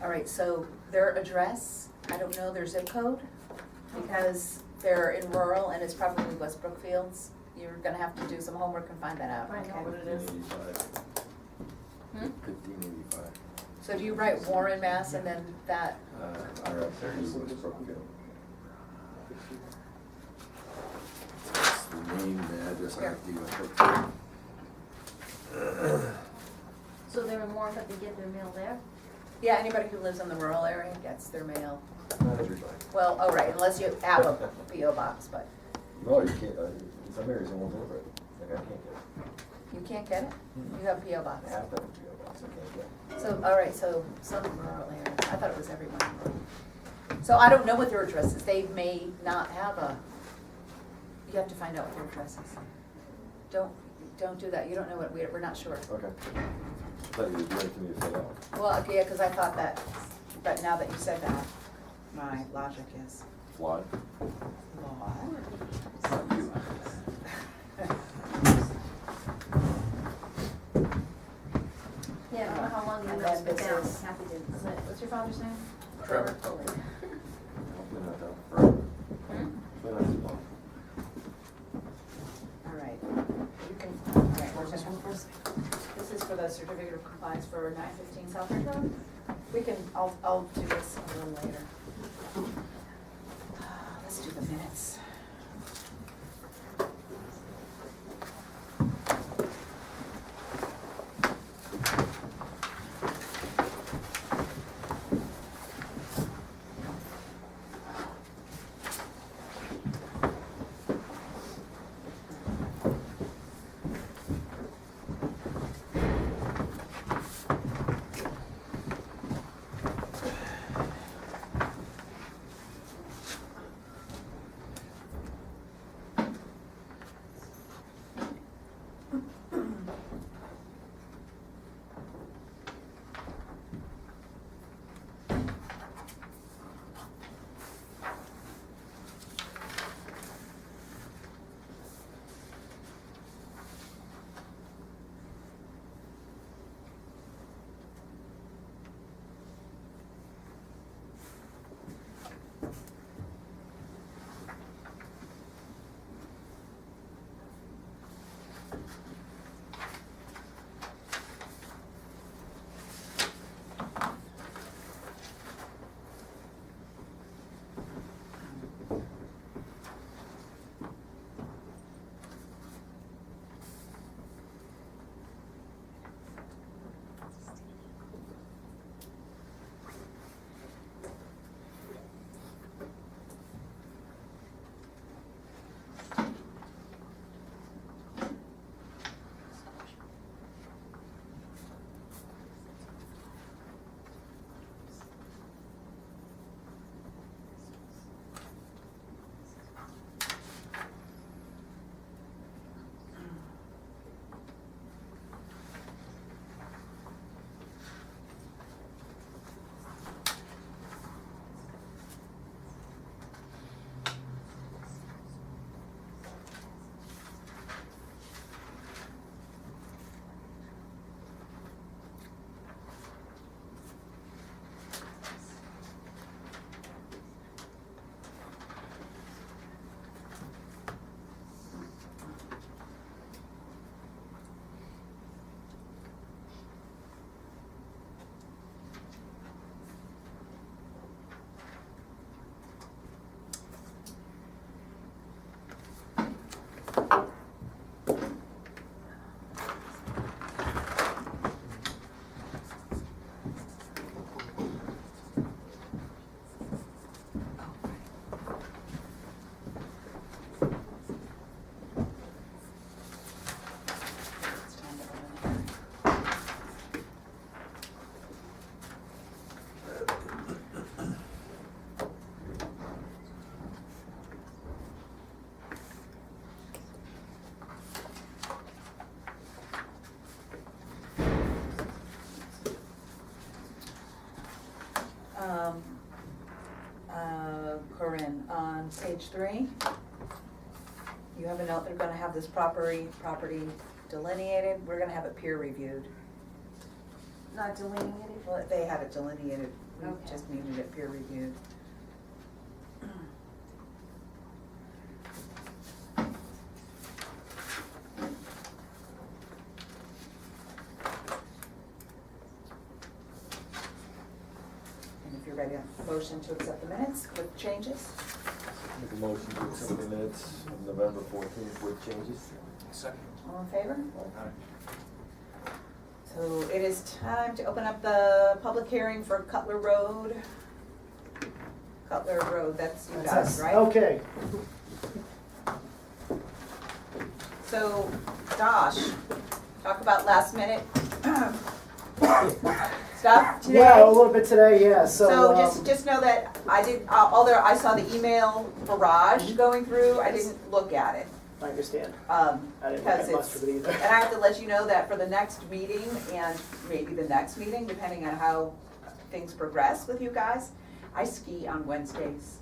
All right, so their address, I don't know their zip code, because they're in rural and it's probably West Brookfields. You're gonna have to do some homework and find that out, Find out okay? what it is. 1585. So do you write Warren, Mass, and then that, RF30 West Brookfield. That's the name, the address I have to use. So they're in Warren, but they get their mail there? yeah, anybody who lives in the rural area gets their mail. Not everybody. Well, oh, right, unless you have a P.O. box, but No, you can't, in some areas they won't deliver it. Like I can't get it. you can't get it? You have P.O. box. I have to have a PO box, I can't get it. So, all right, so some rural areas, I thought it was everyone. So I don't know what their address is, they may not have a, you have to find out what their address is. Don't do that, you don't know what, we're not sure. Okay. I thought you were doing it to me to fill out. Well, yeah, because I thought that, but now that you said that, my logic is Flawed. flawed. It's not you. Yeah, I don't know how long you And know it's then been this down, is- happy to visit. What's your father's name? Trevor. Hopefully not that forever. Hmm? Hopefully not too long. All right, you can, all right, we're gonna, this is for the certificate of compliance for 915 Southbridge Road. We can, I'll do this a little later. Let's do the minutes. Corinne, on page 3, you have a note, they're gonna have this property delineated, we're gonna have it peer reviewed. Not delineated? Well, they had it delineated, we Okay. just needed it peer reviewed. And if you're ready, a motion to accept the minutes with changes? Make a motion to accept the minutes of November 14th with changes. Second. All in favor? Aye. So it is time to open up the public hearing for Cutler Road. Cutler Road, that's you guys, right? Okay. So, Josh, talk about last minute stuff today. Yeah, a little bit today, yeah, so. So just know that I did, although I saw the email barrage going through, I didn't look at it. I understand. I I didn't look at much of it either. And I have to let you know that for the next meeting and maybe the next meeting, depending on how things progress with you guys, I ski on Wednesdays.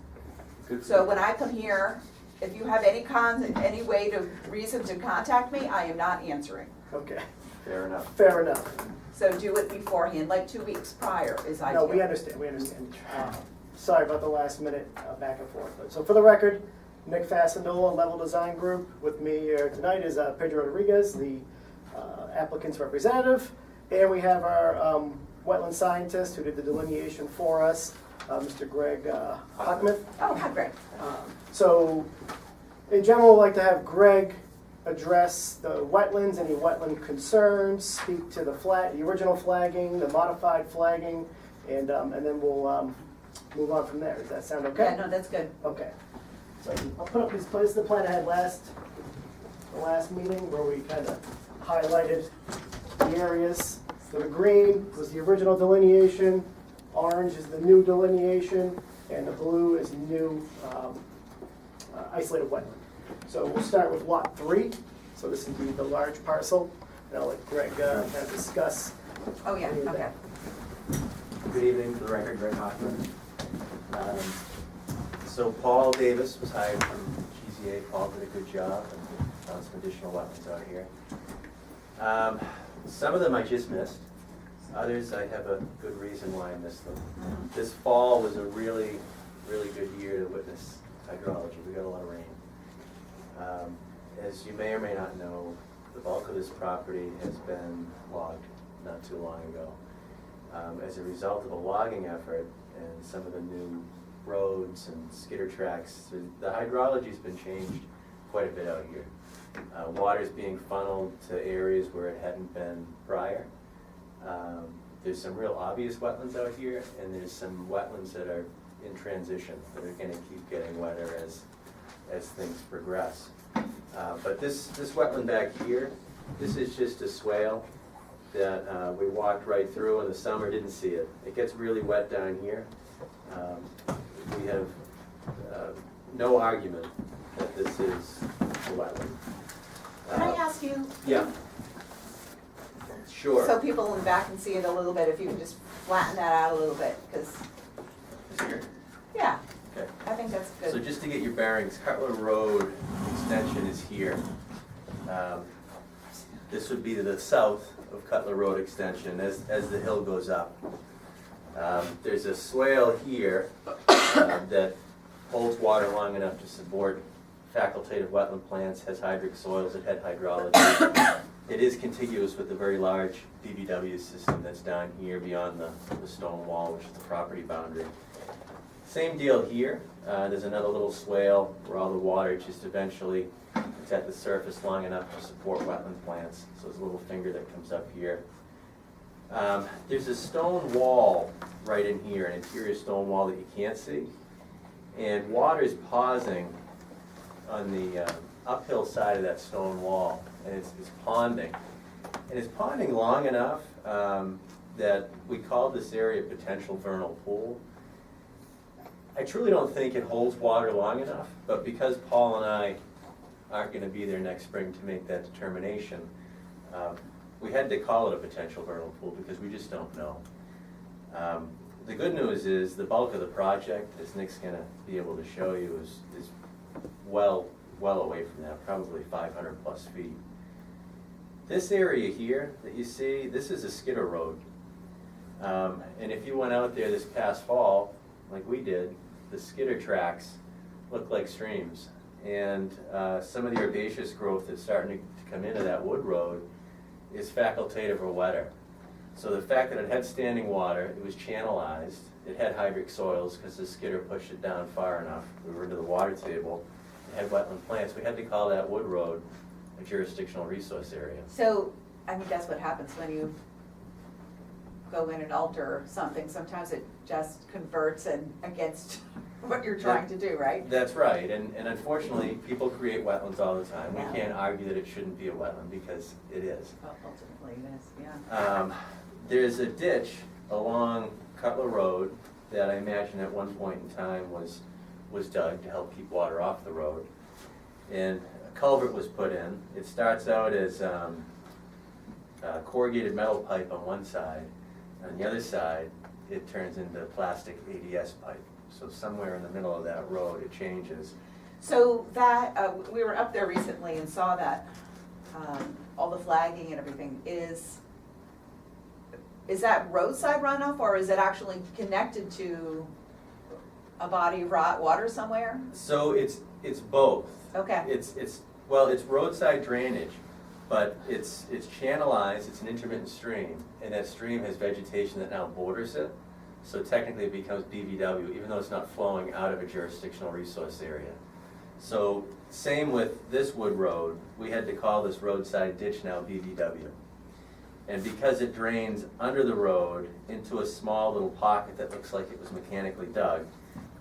Good. So when I come here, if you have any way to, reason to contact me, I am not answering. Okay, Fair enough. fair enough. So do it beforehand, like 2 weeks prior is ideal. No, we understand. Sorry about the last minute back and forth. But so for the record, Nick Fasandola, Level Design Group. With me here tonight is Pedro Rodriguez, the applicant's representative. And we have our wetland scientist who did the delineation for us, Mr. Greg Hockman. Oh, hi, Greg. So, in general, I'd like to have Greg address the wetlands, any wetland concerns, speak to the original flagging, the modified flagging, and then we'll move on from there. Does that sound okay? Yeah, no, that's good. Okay. So I'll put up this place, the plan I had the last meeting where we kind of highlighted the areas. So the green was the original delineation, orange is the new delineation, and the blue is new isolated wetland. So we'll start with lot 3. So this would be the large parcel, and I'll let Greg kind of discuss. Oh, yeah, any of okay. that. Good evening, for the record, Greg Hockman. So Paul Davis was hired from GZA. Paul did a good job and found some additional wetlands out here. Some of them I just missed. Others I have a good reason why I missed them. This fall was a really, really good year to witness hydrology. We got a lot of rain. As you may or may not know, the bulk of this property has been logged not too long ago. As a result of a logging effort and some of the new roads and skidder tracks, the hydrology's been changed quite a bit out here. Water's being funneled to areas where it hadn't been prior. There's some real obvious wetlands out here, and there's some wetlands that are in transition that are gonna keep getting wetter as things progress. But this wetland back here, this is just a swale that we walked right through in the summer, didn't see it. It gets really wet down here. We have no argument that this is a wetland. Can I ask you? Yeah. Sure. So people in the back can see it a little bit, if you can just flatten that out a little bit, because, Here. yeah, Okay. I think that's So good. just to get your bearings, Cutler Road extension is here. This would be to the south of Cutler Road extension as the hill goes up. There's a swale here that holds water long enough to support facultative wetland plants, has hydric soils, it had hydrology. It is contiguous with the very large DBW system that's down here beyond the stone wall, which is the property boundary. Same deal here. There's another little swale where all the water just eventually, it's at the surface long enough to support wetland plants. So there's a little finger that comes up here. There's a stone wall right in here, an interior stone wall that you can't see. And water is pausing on the uphill side of that stone wall, and it's ponding. And it's ponding long enough that we call this area potential vernal pool. I truly don't think it holds water long enough, but because Paul and I aren't going to be there next spring to make that determination, we had to call it a potential vernal pool because we just don't know. The good news is the bulk of the project, as Nick's going to be able to show you, is well away from that, probably 500 plus feet. This area here that you see, this is a skidder road. And if you went out there this past fall, like we did, the skidder tracks look like streams. And some of the herbaceous growth that's starting to come into that wood road is facultative or wetter. So the fact that it had standing water, it was channelized, it had hydric soils because the skidder pushed it down far enough. We were into the water table, it had wetland plants. We had to call that wood road a jurisdictional resource area. So, I mean, that's what happens when you go in and alter something. Sometimes it just converts and against what you're trying to do, right? That's right, and unfortunately, people create wetlands all the time. Yeah. We can't argue that it shouldn't be a wetland because it is. Well, ultimately it is, yeah. There's a ditch along Cutler Road that I imagine at one point in time was dug to help keep water off the road. And a culvert was put in. It starts out as corrugated metal pipe on one side. On the other side, it turns into plastic ADS pipe. So somewhere in the middle of that road, it changes. So that, we were up there recently and saw that, all the flagging and everything, is that roadside runoff or is it actually connected to a body of water somewhere? So it's both. Okay. It's roadside drainage, but it's channelized, it's an intermittent stream, and that stream has vegetation that now borders it. So technically it becomes BVW, even though it's not flowing out of a jurisdictional resource area. So same with this wood road, we had to call this roadside ditch now BVW. And because it drains under the road into a small little pocket that looks like it was mechanically dug,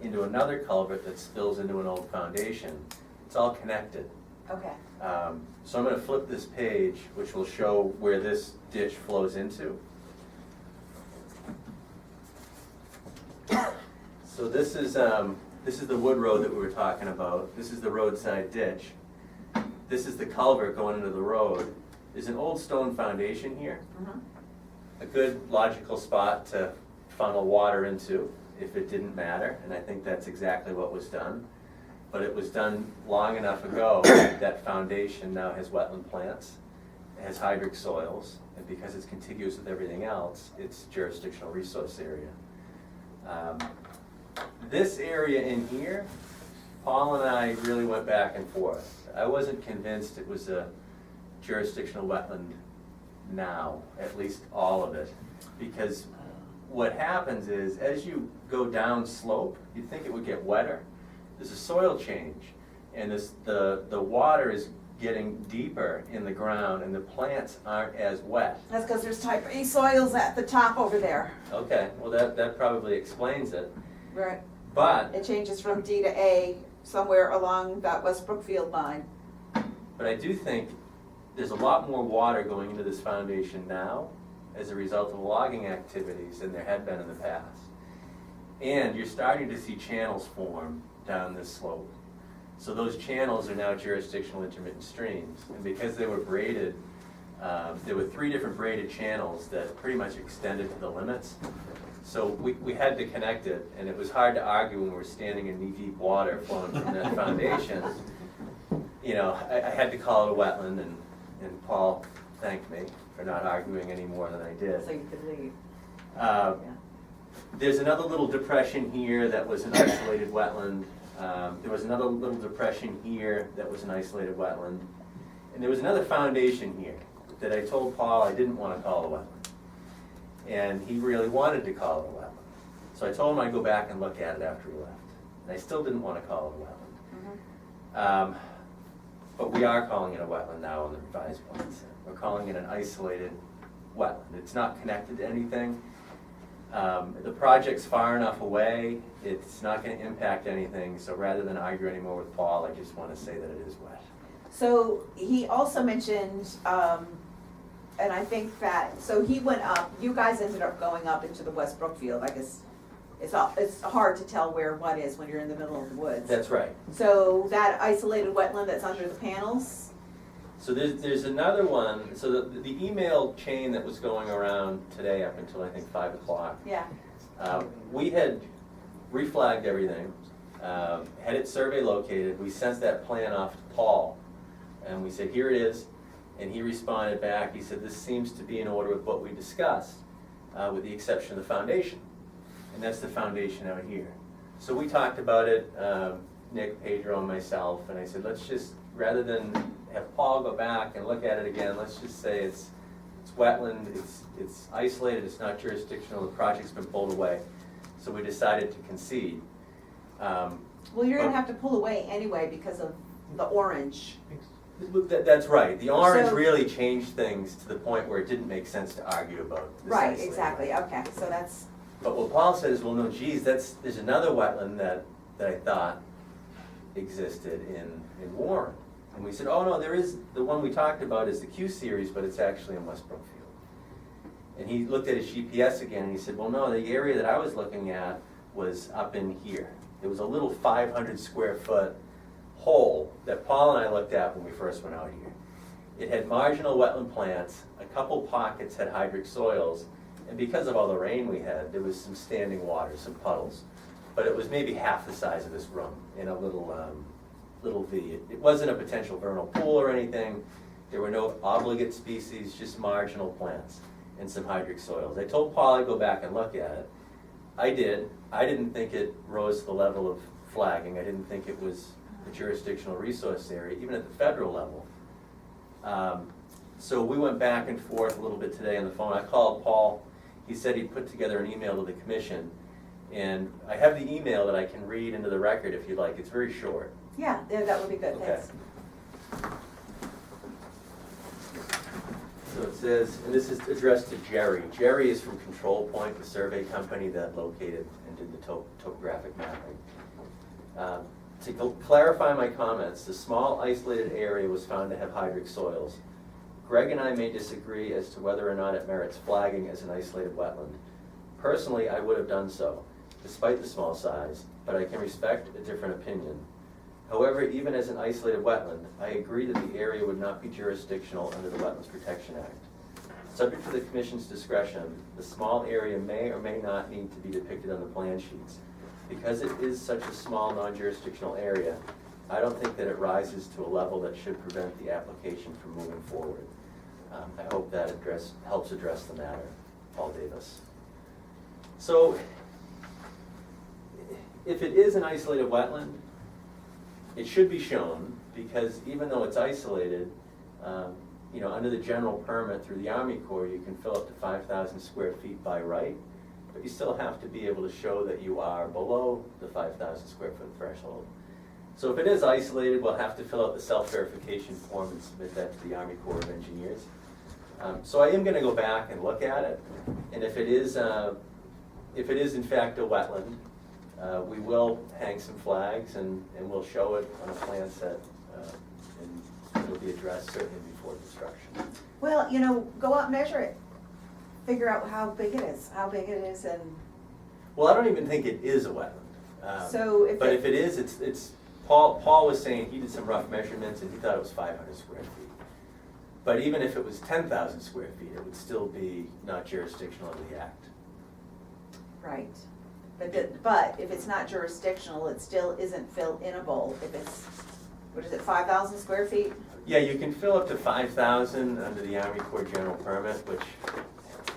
into another culvert that spills into an old foundation, it's all connected. Okay. So I'm going to flip this page, which will show where this ditch flows into. So this is the wood road that we were talking about. This is the roadside ditch. This is the culvert going into the road. There's an old stone foundation here. Mhm. A good logical spot to funnel water into if it didn't matter, and I think that's exactly what was done. But it was done long enough ago that foundation now has wetland plants, it has hydric soils, and because it's contiguous with everything else, it's jurisdictional resource area. This area in here, Paul and I really went back and forth. I wasn't convinced it was a jurisdictional wetland now, at least all of it, because what happens is as you go down slope, you'd think it would get wetter. There's a soil change, and the water is getting deeper in the ground, and the plants aren't as wet. That's because there's type A soils at the top over there. Okay, well that probably explains it. Right. But It changes from D to A somewhere along that West Brookfield line. I do think there's a lot more water going into this foundation now as a result of logging activities than there had been in the past. And you're starting to see channels form down this slope. So those channels are now jurisdictional intermittent streams. And because they were braided, there were 3 different braided channels that pretty much extended to the limits. So we had to connect it, and it was hard to argue when we were standing in knee-deep water flowing from that foundation. You know, I had to call it a wetland, and Paul thanked me for not arguing any more than I did. So you could leave. There's another little depression here that was an isolated wetland. There was another little depression here that was an isolated wetland. And there was another foundation here that I told Paul I didn't want to call a wetland. And he really wanted to call it a wetland. So I told him I'd go back and look at it after he left. And I still didn't want to call it a wetland. But we are calling it a wetland now on the revised plans. We're calling it an isolated wetland. It's not connected to anything. The project's far enough away, it's not going to impact anything, so rather than argue anymore with Paul, I just want to say that it is wet. So he also mentioned, and I think that, so he went up, you guys ended up going up into the West Brookfield, I guess. It's hard to tell where what is when you're in the middle of the woods. That's right. So that isolated wetland that's under the panels? So there's another one, so the email chain that was going around today up until I think 5 o'clock. Yeah. We had reflagged everything, had it survey located, we sent that plan off to Paul, and we said, here it is, and he responded back, he said, this seems to be in order with what we discussed. with the exception of the foundation. And that's the foundation out here. So we talked about it, Nick, Pedro, and myself, and I said, let's just, rather than have Paul go back and look at it again, let's just say it's wetland, it's isolated, it's not jurisdictional, the project's been pulled away. So we decided to concede. Well, you're gonna have to pull away anyway because of the orange. That's right. The orange So- really changed things to the point where it didn't make sense to argue about. this Right, isolated. exactly, okay, so that's, But what Paul said is, well, no, geez, there's another wetland that I thought existed in Warren. And we said, oh, no, there is, the one we talked about is the Q series, but it's actually in West Brookfield. And he looked at his GPS again, and he said, well, no, the area that I was looking at was up in here. There was a little 500 square foot hole that Paul and I looked at when we first went out here. It had marginal wetland plants, a couple pockets had hydric soils, and because of all the rain we had, there was some standing water, some puddles. But it was maybe half the size of this room in a little V. It wasn't a potential vernal pool or anything. There were no obligate species, just marginal plants and some hydric soils. I told Paul I'd go back and look at it. I did. I didn't think it rose to the level of flagging. I didn't think it was a jurisdictional resource area, even at the federal level. So we went back and forth a little bit today on the phone. I called Paul. He said he'd put together an email to the commission. And I have the email that I can read into the record if you'd like. It's very short. yeah, that would be good, Okay. thanks. So it says, and this is addressed to Jerry. Jerry is from Control Point, the survey company that located and did the topographic mapping. To clarify my comments, the small isolated area was found to have hydric soils. Greg and I may disagree as to whether or not it merits flagging as an isolated wetland. Personally, I would have done so, despite the small size, but I can respect a different opinion. However, even as an isolated wetland, I agree that the area would not be jurisdictional under the Wetlands Protection Act. Subject to the Commission's discretion, the small area may or may not need to be depicted on the plan sheets. Because it is such a small non-jurisdictional area, I don't think that it rises to a level that should prevent the application from moving forward. I hope that helps address the matter. Paul Davis. So, if it is an isolated wetland, it should be shown, because even though it's isolated, under the general permit through the Army Corps, you can fill up to 5,000 square feet by right, but you still have to be able to show that you are below the 5,000 square foot threshold. So if it is isolated, we'll have to fill out the self-verification form and submit that to the Army Corps of Engineers. So I am going to go back and look at it, and if it is in fact a wetland, we will hang some flags and we'll show it on a plan set, and it'll be addressed certainly before construction. Well, go out and measure it, figure out how big it is, and, Well, I don't even think it is a wetland. So if But it- if it is, it's, Paul was saying he did some rough measurements and he thought it was 500 square feet. But even if it was 10,000 square feet, it would still be not jurisdictional under the act. right. But if it's not jurisdictional, it still isn't fill-inable if it's, 5,000 square feet? Yeah, you can fill up to 5,000 under the Army Corps General Permit, which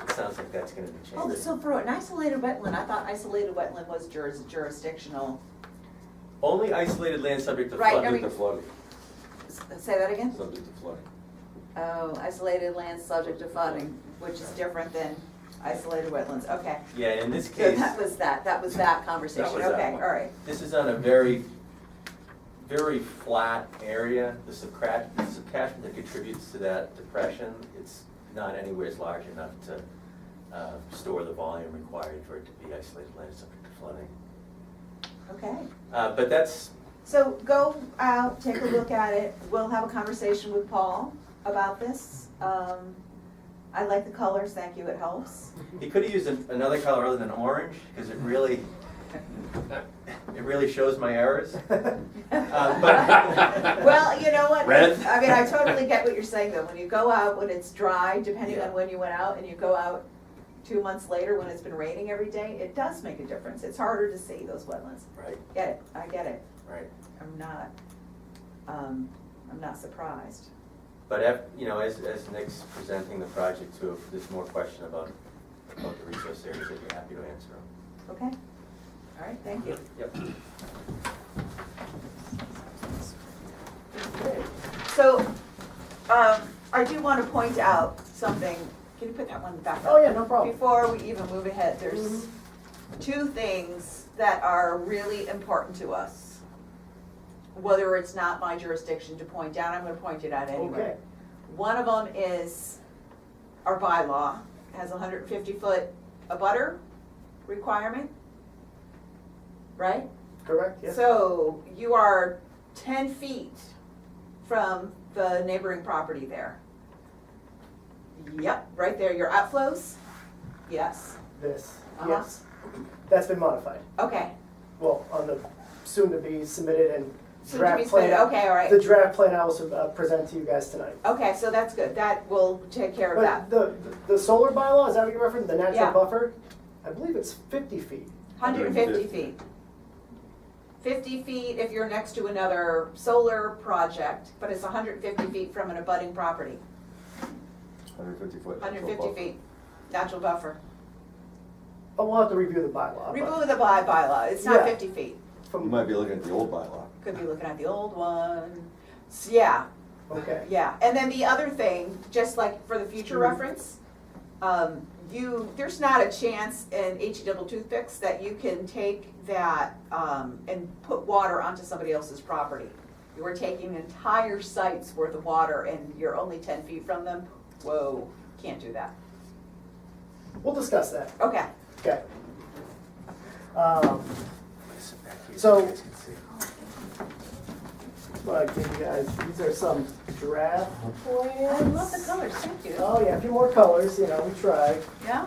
it sounds like that's gonna be changed. Oh, so for an isolated wetland, I thought isolated wetland was jurisdictional. Only isolated land subject to Right, flood. I mean- Subject to flooding, Say that again? subject to flooding. Oh, isolated land subject to flooding, which is different than isolated wetlands, okay. Yeah, in this So case, that was that conversation, That was that okay, one. all right. this is on a very, very flat area. The subtraction that contributes to that depression, it's not anywhere large enough to store the volume required for it to be isolated land subject to flooding. Okay, But that's, so go out, take a look at it, we'll have a conversation with Paul about this. I like the colors, thank you, it helps. he could have used another color other than orange, because it really shows my errors. But Well, you know what? Red? I mean, I totally get what you're saying though, when you go out, when it's dry, depending Yeah. on when you went out, and you go out 2 months later when it's been raining every day, it does make a difference, it's harder to see those wetlands. Right, Get it, I get it, right. I'm not surprised. But as Nick's presenting the project to, if there's more question about about the resource areas, I'd be happy to answer them. Okay, all right, thank you. Yep. So, I do want to point out something, can you put that one back up? Oh, yeah, no problem. Before we even move ahead, there's two things that are really important to us. Whether it's not my jurisdiction to point out, I'm gonna point it out anyway. Okay. One of them is our bylaw, has a 150-foot abutter requirement, right? Correct, yes. So you are 10 feet from the neighboring property there. Yep, right there, your outflows? Yes, This, Uh-huh. yes. That's been modified. okay. Well, on the soon-to-be submitted and Soon to draft be plan. submitted, okay, all right. The draft plan I will present to you guys tonight. Okay, so that's good, that will take care of that. But the solar bylaw, is that what you're referring to, the natural Yeah. buffer? I believe it's 50 feet. 150 feet. 50 feet if you're next to another solar project, but it's 150 feet from an abutting property. 150 foot. 150 feet, natural buffer. But we'll have to review the bylaw. but Remove the bylaw, it's not Yeah. 50 feet. You From, might be looking at the old bylaw. Could be looking at the old one. Yeah, okay. yeah. And then the other thing, just like for the future Mhm. reference, there's not a chance in HE double toothpicks that you can take that, and put water onto somebody else's property. You are taking an entire site's worth of water and you're only 10 feet from them. Whoa, can't do that. We'll discuss that. Okay, Okay. So, what I give you guys, these are some draft plans. I love the colors, thank you. Oh, yeah, a few more colors, you know, we tried. Yeah?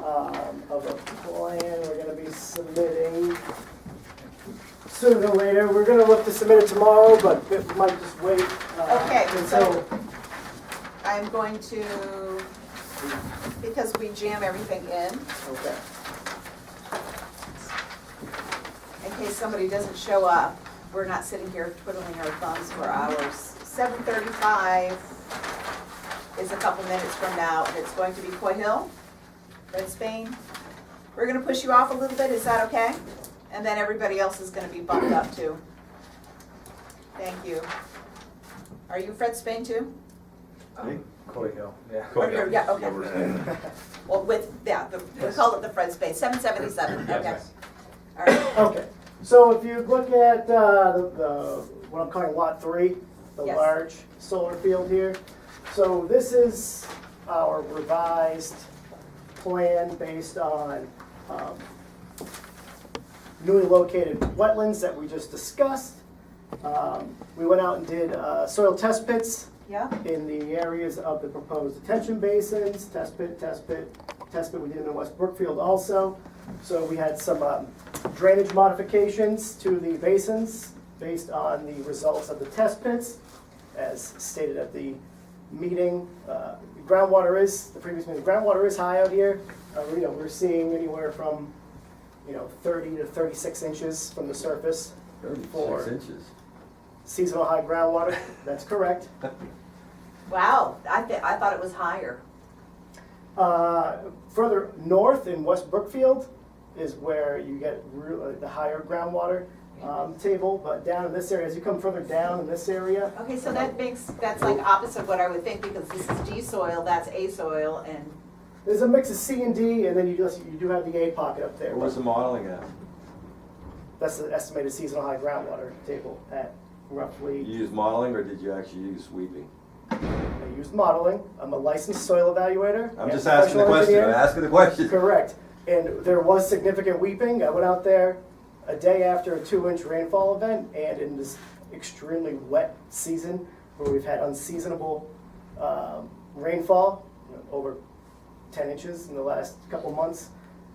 Of a plan we're gonna be submitting sooner than later. We're gonna look to submit it tomorrow, but it might just wait. Okay, Until, I'm going to, because we jam everything in, okay. in case somebody doesn't show up, we're not sitting here twiddling our thumbs for hours. 7:35 is a couple minutes from now, and it's going to be Coy Hill, Red Spain. We're gonna push you off a little bit, is that okay? And then everybody else is gonna be bumped up too. Thank you. Are you Fred Spain too? Me? Coy Hill, yeah. Or you're- yeah, okay. Well, we call it the Fred Spain, 777, okay. Yes. All right, Okay, so if you look at what I'm calling Lot 3, the Yes. large solar field here. So this is our revised plan based on newly located wetlands that we just discussed. We went out and did soil test pits yeah, in the areas of the proposed detention basins, test pit we did in West Brookfield also. So we had some drainage modifications to the basins based on the results of the test pits. As stated at the meeting, the previous meeting, groundwater is high out here. We're seeing anywhere from 30 to 36 inches from the surface. 36 inches. Seasonal high groundwater, that's correct. wow, I thought it was higher. Further north in West Brookfield is where you get the higher groundwater table, but down in this area, as you come further down in this area, Okay, so that's like opposite what I would think, because this is D soil, that's A soil, and, there's a mix of C and D, and then you do have the A pocket up there. What was the modeling at? That's the estimated seasonal high groundwater table at You roughly, used modeling or did you actually use sweeping? I used modeling. I'm a licensed soil evaluator. I'm and just asking the professional question, I'm engineer. asking the question. Correct. And there was significant weeping. I went out there a day after a 2-inch rainfall event, and in this extremely wet season where we've had unseasonable rainfall, over 10 inches in the last couple months,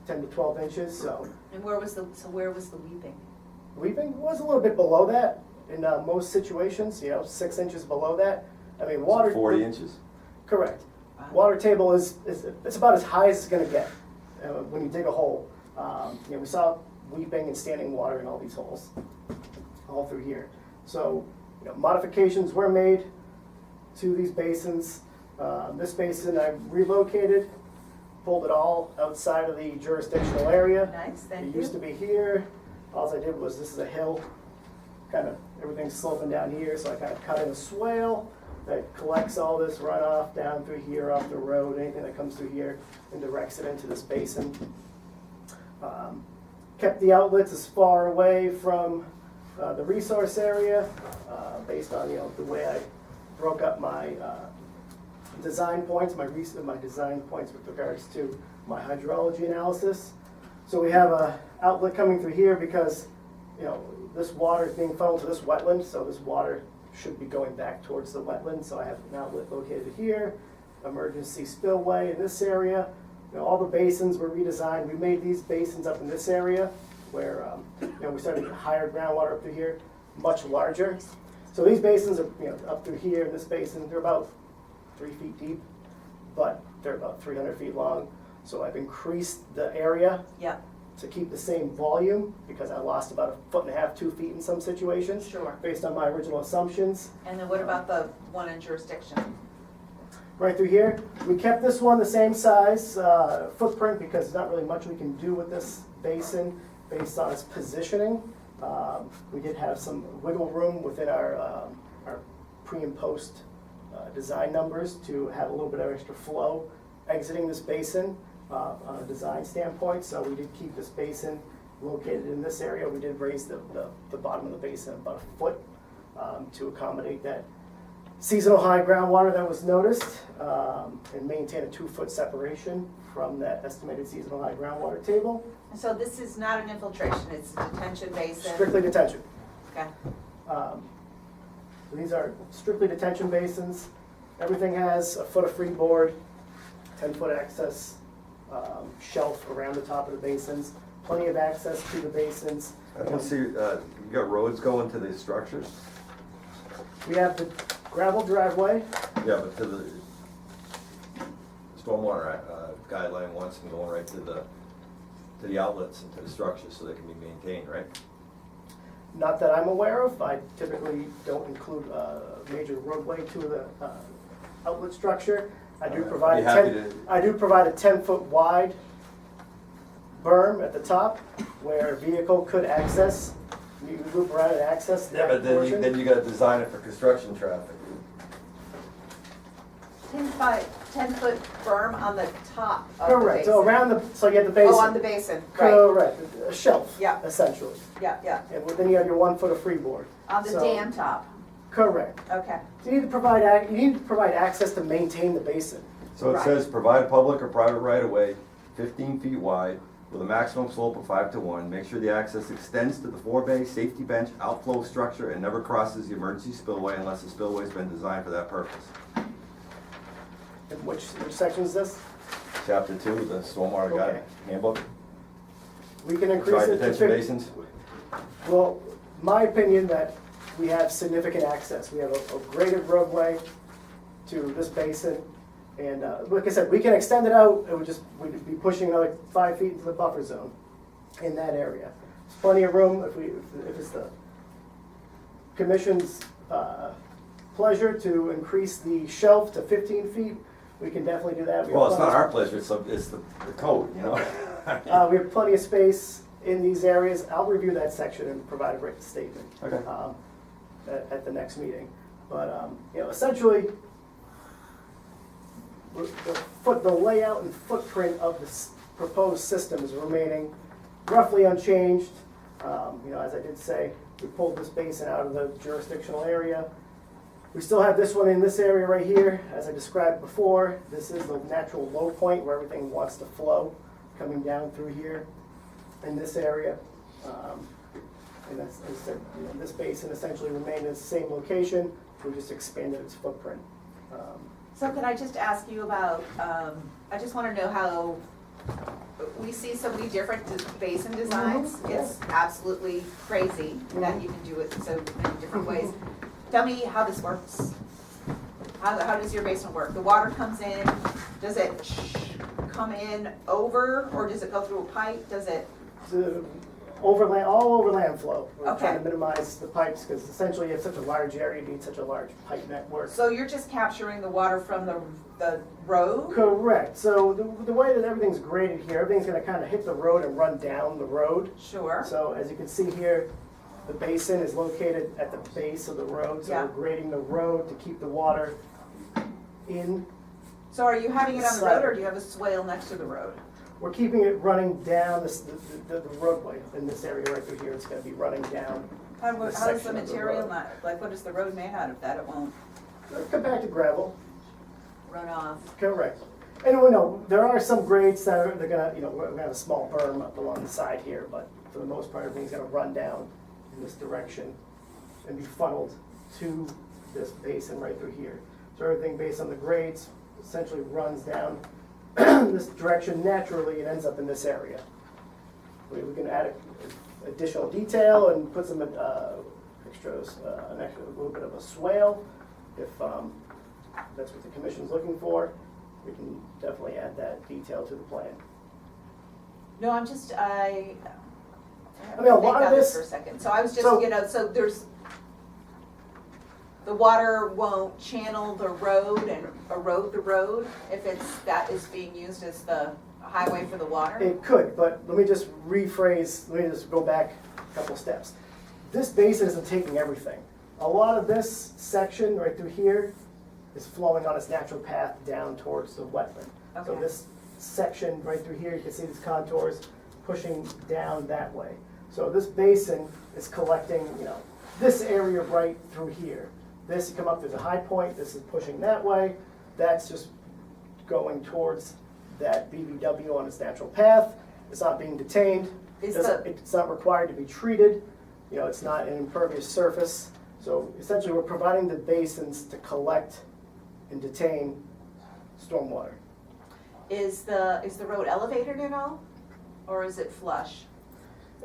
10 to 12 inches. So where was the weeping? weeping was a little bit below that in most situations, 6 inches below that. I mean, water. 40 inches. Correct. Wow. Water table is it's about as high as it's going to get when you dig a hole. We saw weeping and standing water in all these holes, all through here. So modifications were made to these basins. This basin I relocated pulled it all outside of the jurisdictional area. Nice, thank It you. used to be here. All I did was, this is a hill, kind of, everything's sloping down here, so I kind of cut in a swale that collects all this runoff down through here off the road, anything that comes through here, and directs it into this basin. Kept the outlets as far away from the resource area, based on, the way I broke up my design points, my design points with regards to my hydrology analysis. So we have a outlet coming through here because, this water is being funneled to this wetland, so this water should be going back towards the wetland. So I have an outlet located here, emergency spillway in this area. All the basins were redesigned. We made these basins up in this area where, we started to get higher groundwater up through here, much larger. So these basins are, up through here in this basin, they're about 3 feet deep, but they're about 300 feet long. So I've increased the area Yeah, to keep the same volume because I lost about 1.5 feet, 2 feet in some situations. Sure. Based on my original assumptions. and then what about the one in jurisdiction? Right through here, we kept this one the same size footprint because there's not really much we can do with this basin based on its positioning. We did have some wiggle room within our pre and post design numbers to have a little bit of extra flow exiting this basin on a design standpoint. So we did keep this basin located in this area. We did raise the bottom of the basin about 1 foot to accommodate that seasonal high groundwater that was noticed, and maintain a 2-foot separation from that estimated seasonal high groundwater table. So this is not an infiltration, it's a detention basin? Strictly detention. Okay, These are strictly detention basins. Everything has a foot of freeboard, 10-foot access shelf around the top of the basins, plenty of access to the basins. I don't see, you got roads going to these structures? We have the gravel driveway. Yeah, but to the stormwater guideline wants them going right to the outlets and to the structures so they can be maintained, right? Not that I'm aware of. I typically don't include a major roadway to the outlet structure. I do provide Be happy to- I do provide a 10-foot wide berm at the top where a vehicle could access. You can loop around and access Yeah, that but portion. then you gotta design it for construction traffic. 10-foot berm on the top of the basin? Correct. So around so you have the basin. Oh, on the basin, right, Correct. A shelf. Yeah. Essentially. yeah, And then you have your 1 foot of freeboard. on the So- dam top, Correct. okay. So you need to provide access to maintain the basin. So it Right. says, provide public or private right-of-way 15 feet wide with a maximum slope of 5-1. Make sure the access extends to the forebay, safety bench, outflow structure, and never crosses the emergency spillway unless the spillway's been designed for that purpose. And which section is this? Chapter 2, the stormwater Okay. handbook. We can increase Dry it to detention 50. basins. Well, my opinion that we have significant access. We have a graded roadway to this basin. And like I said, we can extend it out. We'd be pushing another 5 feet into the buffer zone in that area. There's plenty of room if it's the commission's pleasure to increase the shelf to 15 feet. We can definitely do that. We have Well, it's not plenty- our pleasure, it's the code, you know? We have plenty of space in these areas. I'll review that section and provide a written statement Okay. at the next meeting. But, essentially, the layout and footprint of this proposed system is remaining roughly unchanged. As I did say, we pulled this basin out of the jurisdictional area. We still have this one in this area right here, as I described before. This is the natural low point where everything wants to flow, coming down through here in this area. And as I said, this basin essentially remained in the same location. We just expanded its footprint. So can I just ask you about, I just want to know how, we see so many different basin designs. It's absolutely crazy that you can do it so many different ways. Tell me how this works. How does your basin work? The water comes in, does it come in over, or does it go through a pipe? Does it? Overland, all over land flow. We're Okay. trying to minimize the pipes, because essentially you have such a large area, you need such a large pipe network. So you're just capturing the water from the road? Correct, so the way that everything's graded here, everything's gonna kind of hit the road and run down the road. Sure. So as you can see here, the basin is located at the base of the road, so Yeah. we're grading the road to keep the water in. So are you having it on the road, or do you have a swale next to the road? We're keeping it running down the roadway in this area right through here. It's gonna be running down. How This does the section of the material road. not, like, what is the road made out of that? It won't Compacted gravel, run off? correct. And we know, there are some grades that are, they're gonna, we're gonna have a small berm up along the side here, but for the most part, everything's gonna run down in this direction and be funneled to this basin right through here. So everything based on the grades essentially runs down this direction naturally and ends up in this area. We can add additional detail and put some extras, a little bit of a swale if that's what the commission's looking for. We can definitely add that detail to the plan. No, I mean, a lot think of about this this- for a second. So I was just, So- so there's, the water won't channel the road and erode the road if that is being used as the highway for the water? It could, but let me just rephrase, let me just go back a couple steps. This basin isn't taking everything. A lot of this section right through here is flowing on its natural path down towards the wetland. So Okay. this section right through here, you can see these contours pushing down that way. So this basin is collecting, this area right through here. This, you come up, there's a high point, this is pushing that way, that's just going towards that BBW on its natural path. It's not being detained, Is it's not required to be treated, it's not an impervious surface. So essentially, we're providing the basins to collect and detain stormwater. Is the road elevated at all, or is it flush?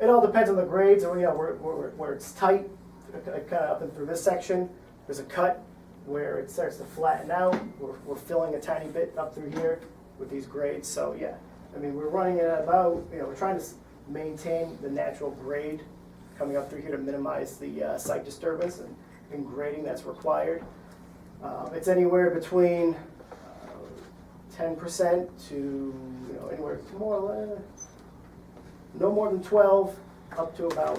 It all depends on the grades, or where it's tight, kind of up and through this section. There's a cut where it starts to flatten out. We're filling a tiny bit up through here with these grades. So yeah, I mean, we're running it at about, we're trying to maintain the natural grade coming up through here to minimize the site disturbance and grading that's required. It's anywhere between 10% to, anywhere more, no more than 12, up to about,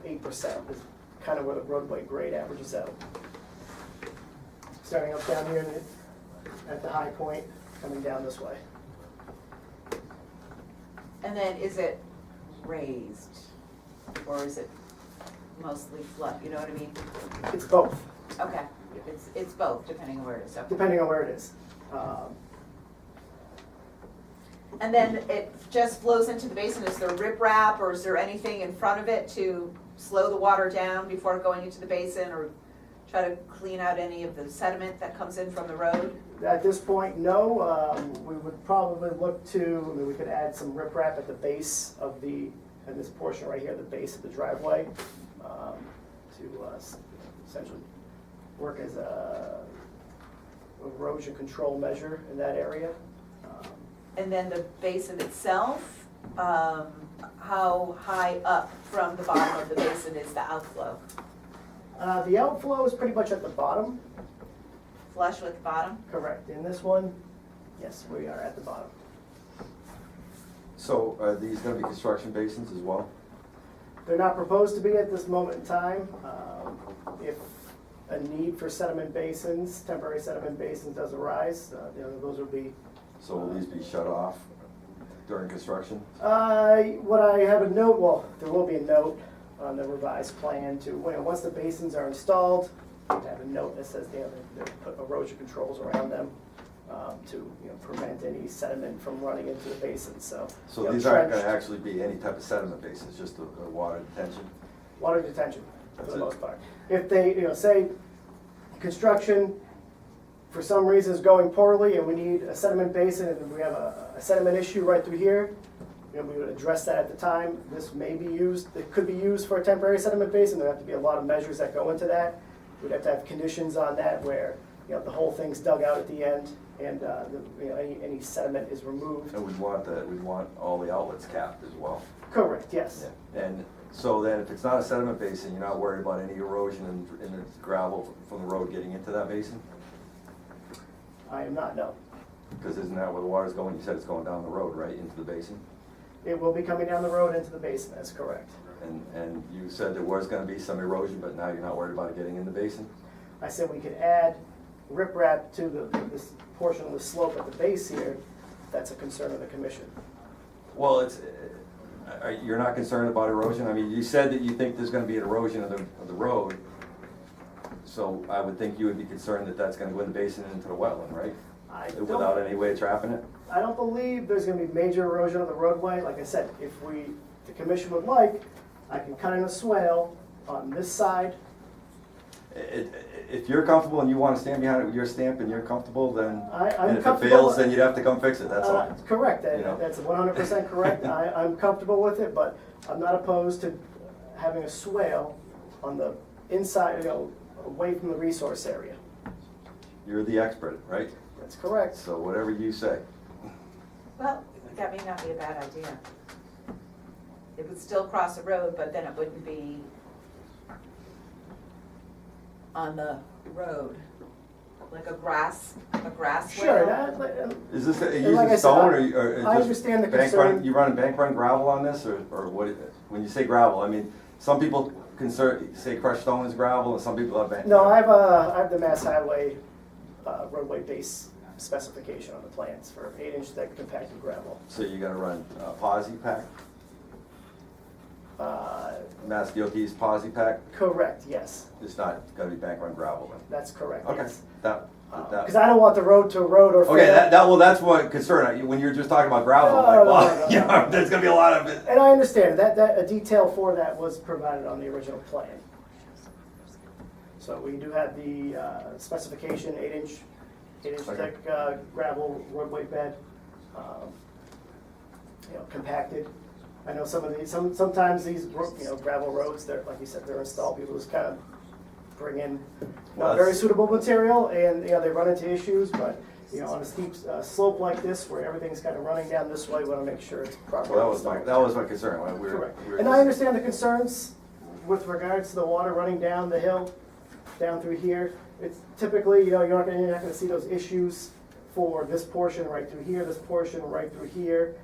8% is kind of where the roadway grade averages out. Starting up down here at the high point, coming down this way. And then is it raised, or is it mostly flush, you know what I mean? It's both, Okay, it's both, depending on where it is, okay. depending on where it is. And then it just flows into the basin, is there riprap, or is there anything in front of it to slow the water down before going into the basin, or try to clean out any of the sediment that comes in from the road? At this point, no. We would probably look to, we could add some riprap at the base of in this portion right here, the base of the driveway, to essentially work as a erosion control measure in that area. And then the basin itself, how high up from the bottom of the basin is the outflow? The outflow is pretty much at the bottom, Flush with the bottom? correct. In this one, yes, we are at the bottom. So are these gonna be construction basins as well? They're not proposed to be at this moment in time. If a need for sediment basins, temporary sediment basins does arise, those will be. So will these be shut off during construction? What I have a note, well, there will be a note on the revised plan to, once the basins are installed, I have a note that says they put erosion controls around them to prevent any sediment from running into the basin. So So these aren't gonna trenched actually be any type of sediment basins, just a water detention? water detention for That's the it. most part. If they, say, construction for some reason is going poorly and we need a sediment basin and we have a sediment issue right through here, we would address that at the time. This may be used, it could be used for a temporary sediment basin. There have to be a lot of measures that go into that. We'd have to have conditions on that where, the whole thing's dug out at the end and, any sediment is removed. And we'd want all the outlets capped as well. Correct, yes. Yeah. And so then if it's not a sediment basin, you're not worried about any erosion in the gravel from the road getting into that basin? I am not, no. Because isn't that where the water's going? You said it's going down the road, right, into the basin? It will be coming down the road into the basin, that's correct. And you said there was gonna be some erosion, but now you're not worried about it getting in the basin? I said we could add riprap to this portion of the slope at the base here. That's a concern of the commission. Well, you're not concerned about erosion? I mean, you said that you think there's gonna be an erosion of the road, so I would think you would be concerned that that's gonna go in the basin and into the wetland, right? Without any way of trapping it? I don't believe there's gonna be major erosion of the roadway. Like I said, if the commission would like, I can cut in a swale on this side. If you're comfortable and you wanna stand behind it with your stamp and you're comfortable, then, I'm and if it comfortable fails, with- then you'd have to come fix it, that's all. Correct, You know. that's 100% correct. I'm comfortable with it, but I'm not opposed to having a swale on the inside, away from the resource area. You're the expert, right? That's correct. So whatever you say. Well, that may not be a bad idea. It would still cross the road, but then it wouldn't be on the road, like a grass Sure, swale. Is this, like I using said, stone or is I this understand the bank concern. run, you running bank run gravel on this, or what, when you say gravel, I mean, some people say crushed stone is gravel, and some people have bank. No, I have the Mass Highway roadway base specification on the plans for 8-inch thick compacted gravel. So you gotta run posi pack, Mass DOT's posi pack, Correct, yes, it's not gonna be bank run gravel then? that's correct, Okay, yes. that, Because I don't want the road to road or. okay, well, that's what concern, when you're just talking about gravel, I'm No, like, well, no, no, you no. know, there's gonna be a lot of it. And I understand, that a detail for that was provided on the original plan. So we do have the specification, 8-inch Okay. thick gravel roadway bed, compacted. I know sometimes these, gravel roads, they're, like you said, they're installed, people just kind of bring in Well, not very that's- suitable material, and, they run into issues, but, on a steep slope like this, where everything's kind of running down this way, we want to make sure it's properly Well, installed. that was my concern, when we were. Correct. we were And just- I understand the concerns with regards to the water running down the hill, down through here. It's typically, you're not gonna see those issues for this portion right through here, this portion right through here,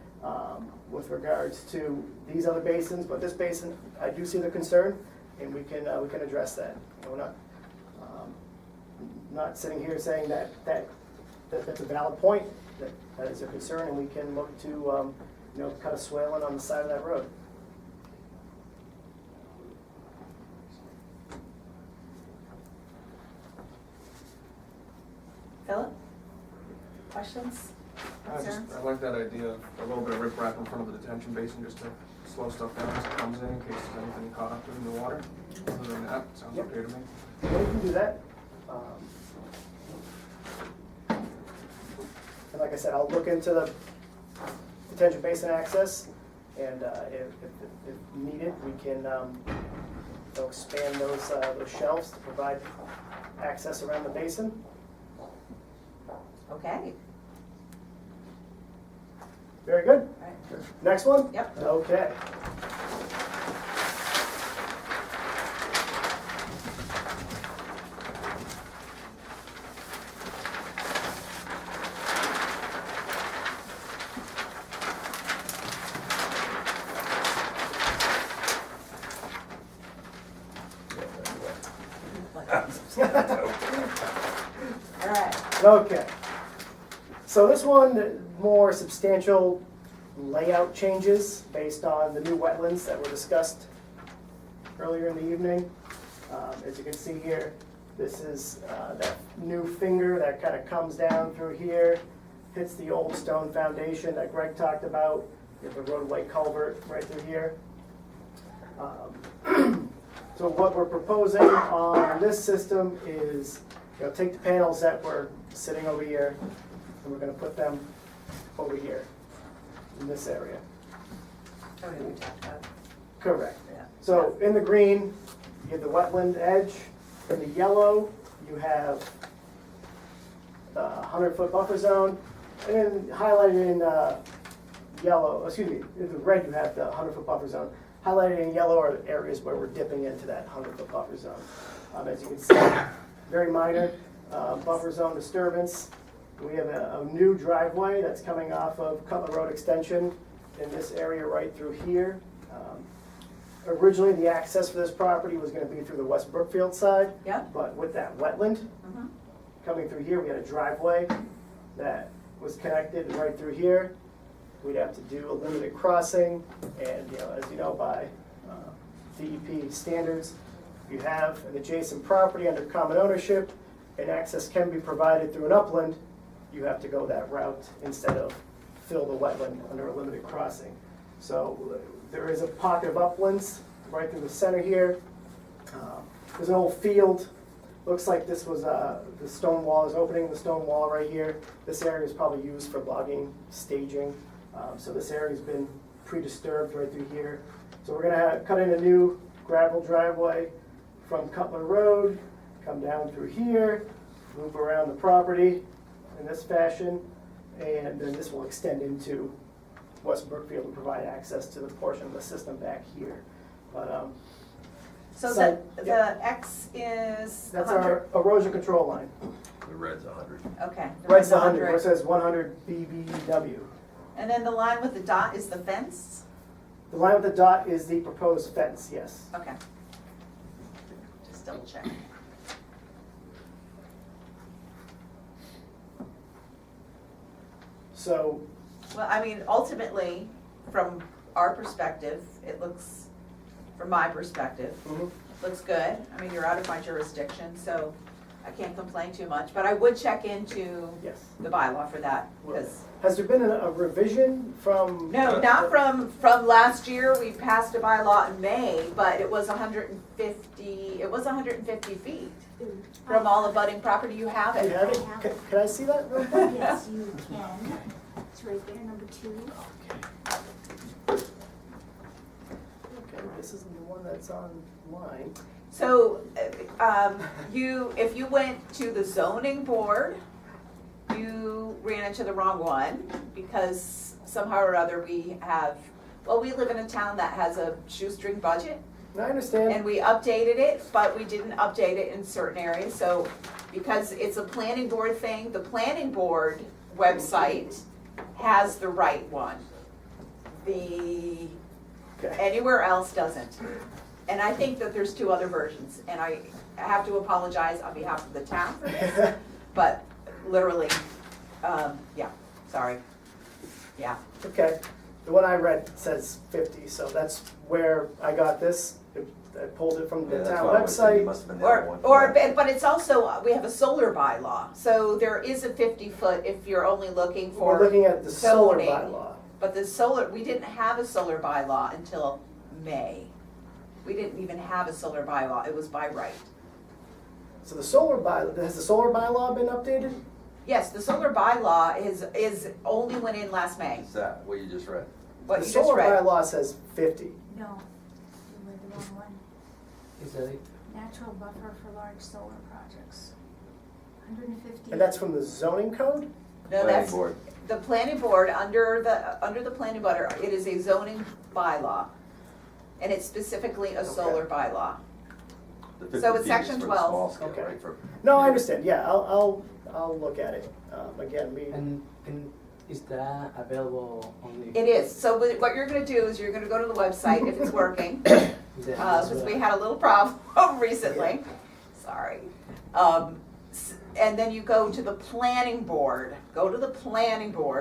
with regards to these other basins. But this basin, I do see the concern, and we can address that. We're not sitting here saying that's a valid point, that is a concern, and we can look to, cut a swale in on the side of that road. Phillip? Questions? Concerns? I like that idea, of a little bit of riprap in front of the detention basin, just to slow stuff down as it comes in case there's anything caught up in the water. Other than that, sounds Yep. okay to me. Yeah, we can do that. And like I said, I'll look into the detention basin access, and if needed, we can expand those shelves to provide access around the basin. Okay, Very good. all right. Next one? Yep. Okay. All right. Okay. So this one, more substantial layout changes based on the new wetlands that were discussed earlier in the evening. As you can see here, this is that new finger that kind of comes down through here, hits the old stone foundation that Greg talked about, you have the roadway culvert right through here. So what we're proposing on this system is, take the panels that were sitting over here, and we're gonna put them over here, in this area. Oh, yeah, we talked about, Correct. yeah. So in the green, you have the wetland edge. In the yellow, you have 100-foot buffer zone, and then highlighted in yellow, in the red you have the 100-foot buffer zone. Highlighted in yellow are areas where we're dipping into that 100-foot buffer zone. As you can see, very minor buffer zone disturbance. We have a new driveway that's coming off of Cutler Road Extension in this area right through here. Originally, the access for this property was gonna be through the West Brookfield side. Yeah. But with that wetland Mhm. coming through here, we had a driveway that was connected right through here. We'd have to do a limited crossing, and, as you know, by DEP standards, if you have an adjacent property under common ownership and access can be provided through an upland, you have to go that route instead of fill the wetland under a limited crossing. So there is a pocket of uplands right through the center here. There's an old field. Looks like this was, the stone wall is opening the stone wall right here. This area is probably used for logging, staging. So this area's been pre-disturbed right through here. So we're gonna cut in a new gravel driveway from Cutler Road, come down through here, loop around the property in this fashion, and then this will extend into West Brookfield and provide access to the portion of the system back here. But, So So, the X is that's 100? our erosion control line. The red's 100. Okay. Right's the 100, where it says 100 BBW. And then the line with the dot is the fence? The line with the dot is the proposed fence, yes. Okay. Just double check. So, Well, I mean, ultimately, from our perspective, it looks, from my perspective, mhm. looks good. I mean, you're out of my jurisdiction, so I can't complain too much, but I would check into Yes. the bylaw for that, because, Has there been a revision from? no, not from last year. We passed a bylaw in May, but it was 150 feet from all abutting property. You have Do you it. have it? Can I see that real quick? Yes, you can. It's right there, number 2. Okay, this isn't the one that's online. So, if you went to the zoning board, you ran into the wrong one, because somehow or other we live in a town that has a shoestring budget, No, I understand. and we updated it, but we didn't update it in certain areas, so, because it's a planning board thing, the planning board website has the right one. Okay. Anywhere else doesn't. And I think that there's 2 other versions, and I have to apologize on behalf of the town for this, but literally, yeah, sorry, yeah. Okay, the one I read says 50, so that's where I got this. I pulled it from Yeah, the that's town why I was thinking it website. must have been the other Or, one. but it's also, we have a solar bylaw, so there is a 50-foot if you're only looking We're for, looking at the solar zoning. bylaw. but the solar, we didn't have a solar bylaw until May. We didn't even have a solar bylaw, it was by right. So the solar bylaw, has the solar bylaw been updated? Yes, the solar bylaw is only went in last May, Is that what you just read? what The you just solar read. bylaw says 50. No, you read the wrong one. Is that it? Natural buffer for large solar projects. 150. And that's from the zoning code? No, Planning that's, board. the planning board, under the planning board, it is a zoning bylaw. And it's specifically a solar bylaw. The 50 So it's feet is section for the 12. small scale, Okay. right, for- No, I understand, yeah, I'll look at it. Again, And is that available only? It is, so what you're gonna do is you're gonna go to the website if it's working, Is that because we had a little problem recently, sorry. And then you go to the planning board,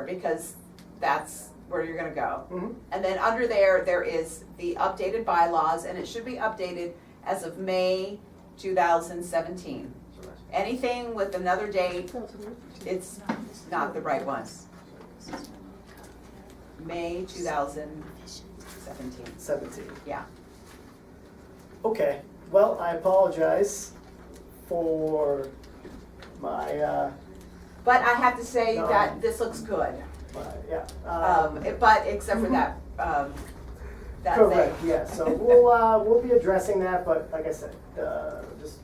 because that's where you're gonna go. Mhm. And then under there is the updated bylaws, and it should be updated as of May 2017. Anything with another date, it's not the right one. May 2017, 17. yeah. Okay, well, I apologize for my, But I have to say No, that this looks good, yeah. but except for that, that Correct, thing. yeah, so we'll be addressing that, but like I said, just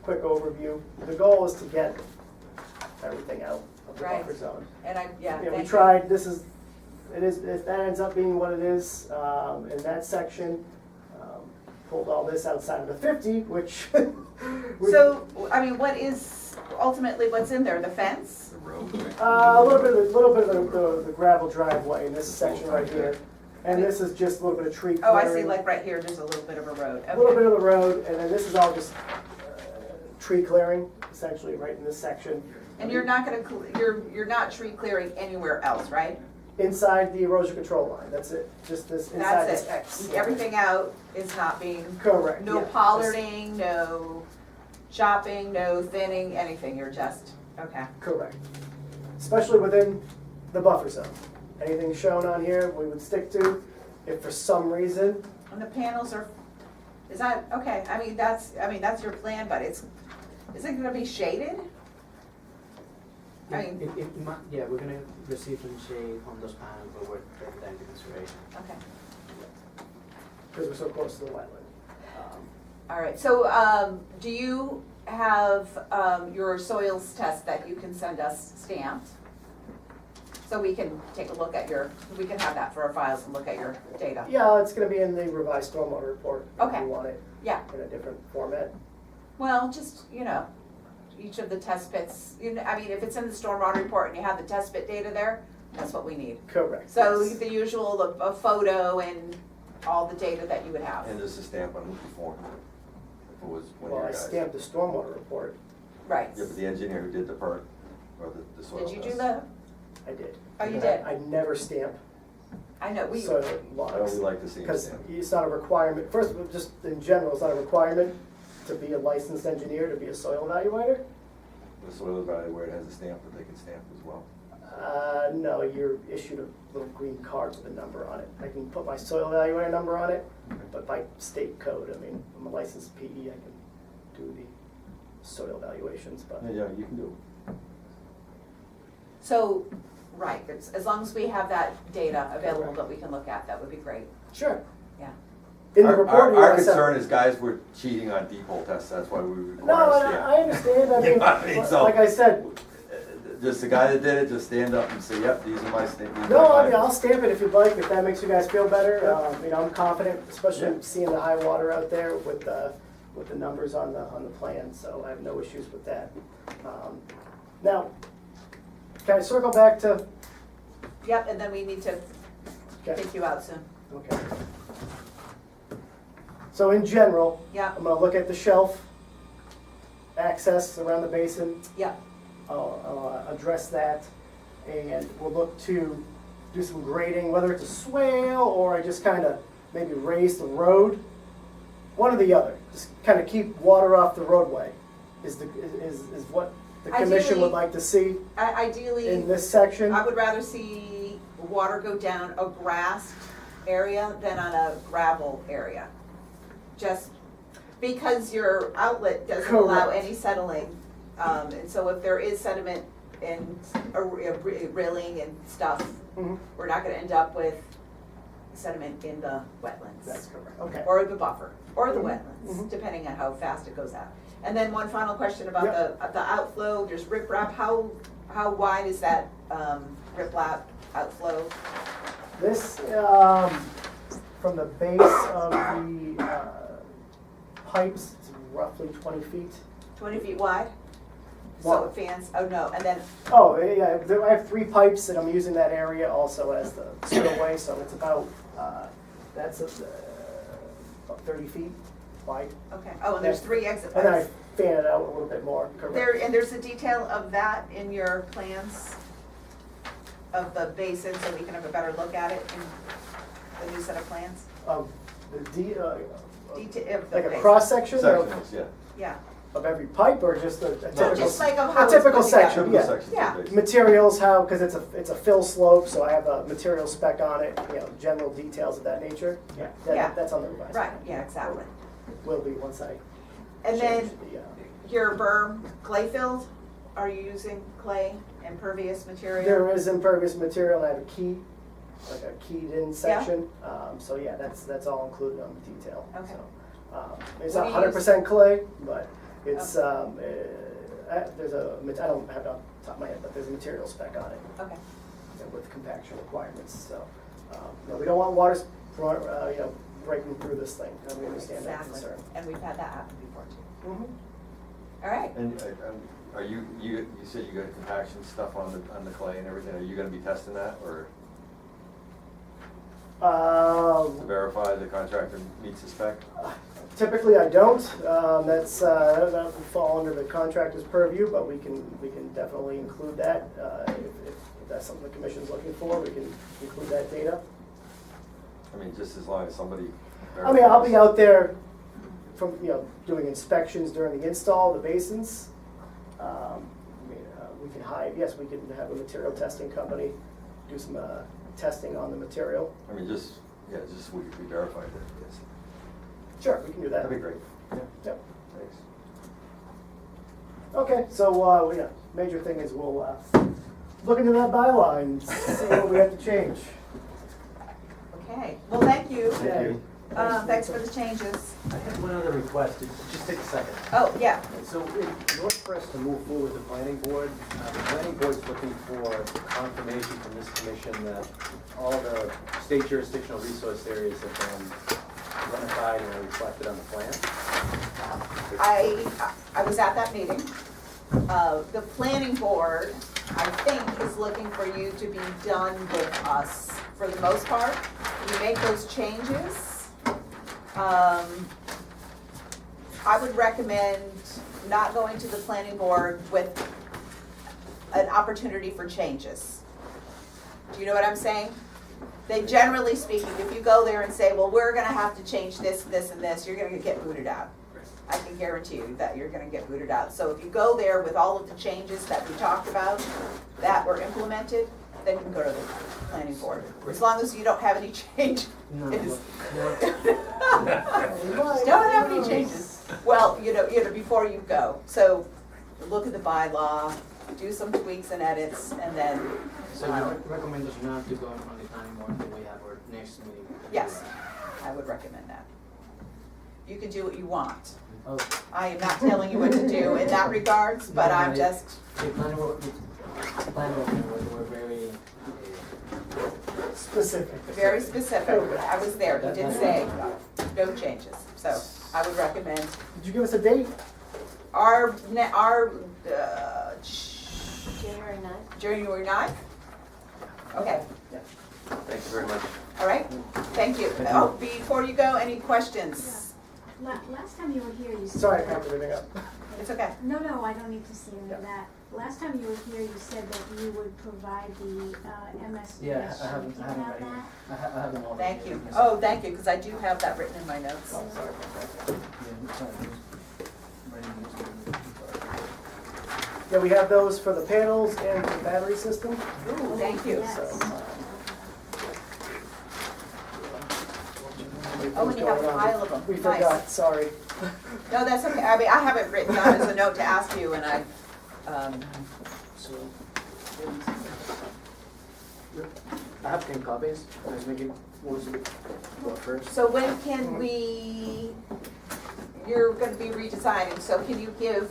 quick overview. The goal is to get everything out of the Right. buffer zone. And Yeah, we thank you. tried, if that ends up being what it is, in that section, pulled all this outside of the 50, which. So, I mean, ultimately what's in there, the fence? The road, right? A little bit of the gravel driveway in this section right here. And this is just a little bit of tree Oh, clearing. I see, like right here, there's a little bit of a road, A little okay. bit of the road, and then this is all just tree clearing, essentially, right in this section. And you're not gonna, you're not tree clearing anywhere else, right? Inside the erosion control line, that's it, just this, inside this That's X. it, everything out is not being, Correct. no yeah. pollarding, no chopping, no thinning, anything, you're just, okay. Correct. Especially within the buffer zone. Anything shown on here, we would stick to. If for some reason, And the panels are, is that, okay, I mean, that's your plan, but is it gonna be shaded? I mean, Yeah, we're gonna receive some shade on those panels, but we're taking that into consideration. okay, because we're so close to the wetland. all right, so, do you have, your soils test that you can send us stamped? So we can take a look at we can have that for our files and look at your data. Yeah, it's gonna be in the revised stormwater report. Okay. If you want it Yeah, in a different format. well, just, each of the test pits, I mean, if it's in the stormwater report and you have the test pit data there, that's what we need. Correct. So yes. the usual, a photo and all the data that you would have. And there's a stamp on it before. If it was one of Well, your I guys. stamped the stormwater report. Right. Yeah, but the engineer who did the perk, or the soil Did you do test. that? I did. Oh, you And did? I never stamp I know, soil I logs. always like to see him Because stamp. it's not a requirement, first of all, just in general, it's not a requirement to be a licensed engineer, to be a soil evaluator. The soil evaluator has a stamp that they can stamp as well. No, you're issued a little green card with a number on it. I can put my soil evaluator number on it, but by state code, I mean, I'm a licensed PE, I can do the soil evaluations, but. Yeah, you can do it. So, right, as long as we have that data available Correct. that we can look at, that would be great, Sure. yeah. In the Our- report, Our I said- concern is guys were cheating on deep hole tests, that's why we require No, a stamp. I understand, I You mean, know what I mean? So- like I said, Just the guy that did it, just stand up and say, yep, these are my stamp. these are no, I my mean, I'll stamp it if you'd like, if that makes you guys feel better. I'm confident, especially Yeah. seeing the high water out there with the numbers on the plan, so I have no issues with that. Now, can I circle back to, Yep, and then we need to okay, take you out soon. okay. So in general, Yeah, I'm gonna look at the shelf, access around the basin, yeah, I'll address that, and we'll look to do some grading, whether it's a swale or I just kind of maybe raise the road, one or the other. Just kind of keep water off the roadway is what the commission Ideally- would like to see ideally, in this section. I would rather see water go down a grassed area than on a gravel area. Just because your outlet doesn't allow Correct. any settling. And so if there is sediment and a rilling and stuff, Mhm. we're not gonna end up with sediment in the wetlands. That's correct, okay. Or the buffer, or the Mhm. wetlands, Mhm. depending on how fast it goes out. And then one final question about Yep. the outflow, there's riprap, how wide is that, riprap outflow? This, from the base of the pipes, it's roughly 20 feet. 20 feet wide? So Wide. it fans, oh no, and then, Oh, yeah, I have 3 pipes and I'm using that area also as the spillway, so it's about, that's about 30 feet wide. okay, oh, and there's 3 exit And then I pipes. fan it out a little bit more, correct. And there's a detail of that in your plans of the basin, so we can have a better look at it in the new set of plans? Detail Of the like a basin. cross section Sectionals, yeah. Yeah, of every pipe or just a typical? just like of how A it's typical put together. section, Typical yeah. sections Yeah. of base. Materials, how, because it's a fill slope, so I have a material spec on it, general details of that nature. Yeah, Yeah. that's on the revised. right, plan. yeah, exactly. Will be once I And change then the, your berm, clay filled, are you using clay impervious material? there is impervious material, and I have a key, like a keyed in section. So yeah, that's all included on the detail. Okay. So, it's What not do you 100% clay, but it's, there's I don't have a top of my head, but there's a material spec on it, Okay. with compaction requirements, so. We don't want water, breaking through this thing, and we understand that Exactly. concern. And we've had that happen before too. Mhm. All right. And are you said you got compaction stuff on the clay and everything, are you gonna be testing that, or to verify the contractor meets the spec? Typically, I don't. That would fall under the contractor's purview, but we can definitely include that. If that's something the commission's looking for, we can include that data. I mean, just as long as somebody I mean, I'll be verifies. out there from, doing inspections during the install, the basins. We can yes, we can have a material testing company do some testing on the material. I mean, just we verified that, yes. Sure, we can do that. That'd be great. Yeah, Yep. thanks. Okay, so, major thing is we'll look into that bylaw and see what we have to change. Okay. Well, thank you. Thank you. Thanks for the changes. I have one other request, just take a second. Oh, yeah. So in order for us to move forward with the planning board, the planning board's looking for confirmation from this commission that all the state jurisdictional resource areas have been identified and are reflected on the plan. I was at that meeting. The planning board, I think, is looking for you to be done with us for the most part. You make those changes. I would recommend not going to the planning board with an opportunity for changes. Do you know what I'm saying? They, generally speaking, if you go there and say, well, we're gonna have to change this, this, and this, you're gonna get booted out. I can guarantee you that you're gonna get booted out. So if you go there with all of the changes that we talked about, that were implemented, then you can go to the planning board. As long as you don't have any changes. Don't have any changes. Well, before you go. So look at the bylaw, do some tweaks and edits, and then, So you recommend us not to go in front of the planning board until we have our next meeting? yes, I would recommend that. You can do what you want. Oh, I am not telling you what to do in that regards, but I'm just, the planning board, we're very, Specific. very specific. I was there, he did say no changes. So I would recommend Did you give us a date? our January 9th. January 9th? Okay, Thank you very much. all right, thank you. Oh, before you go, any questions? Last time you were here, you said. Sorry, I packed everything up. It's okay. No, I don't need to see any of that. Last time you were here, you said that you would provide the MS. yeah, I haven't Do you have right here. that? I haven't all. Thank you. Oh, thank you, because I do have that written in my notes. Oh, sorry about that. Yeah, we have those for the panels and the battery system. Ooh, thank you. Yes. So, Oh, and you have a pile of them. We Nice. forgot, sorry. No, that's okay. I mean, I have it written down as a note to ask you, and So, I have 10 copies, I was making, what was it, what first? so when can we, you're gonna be redesigning, so can you give,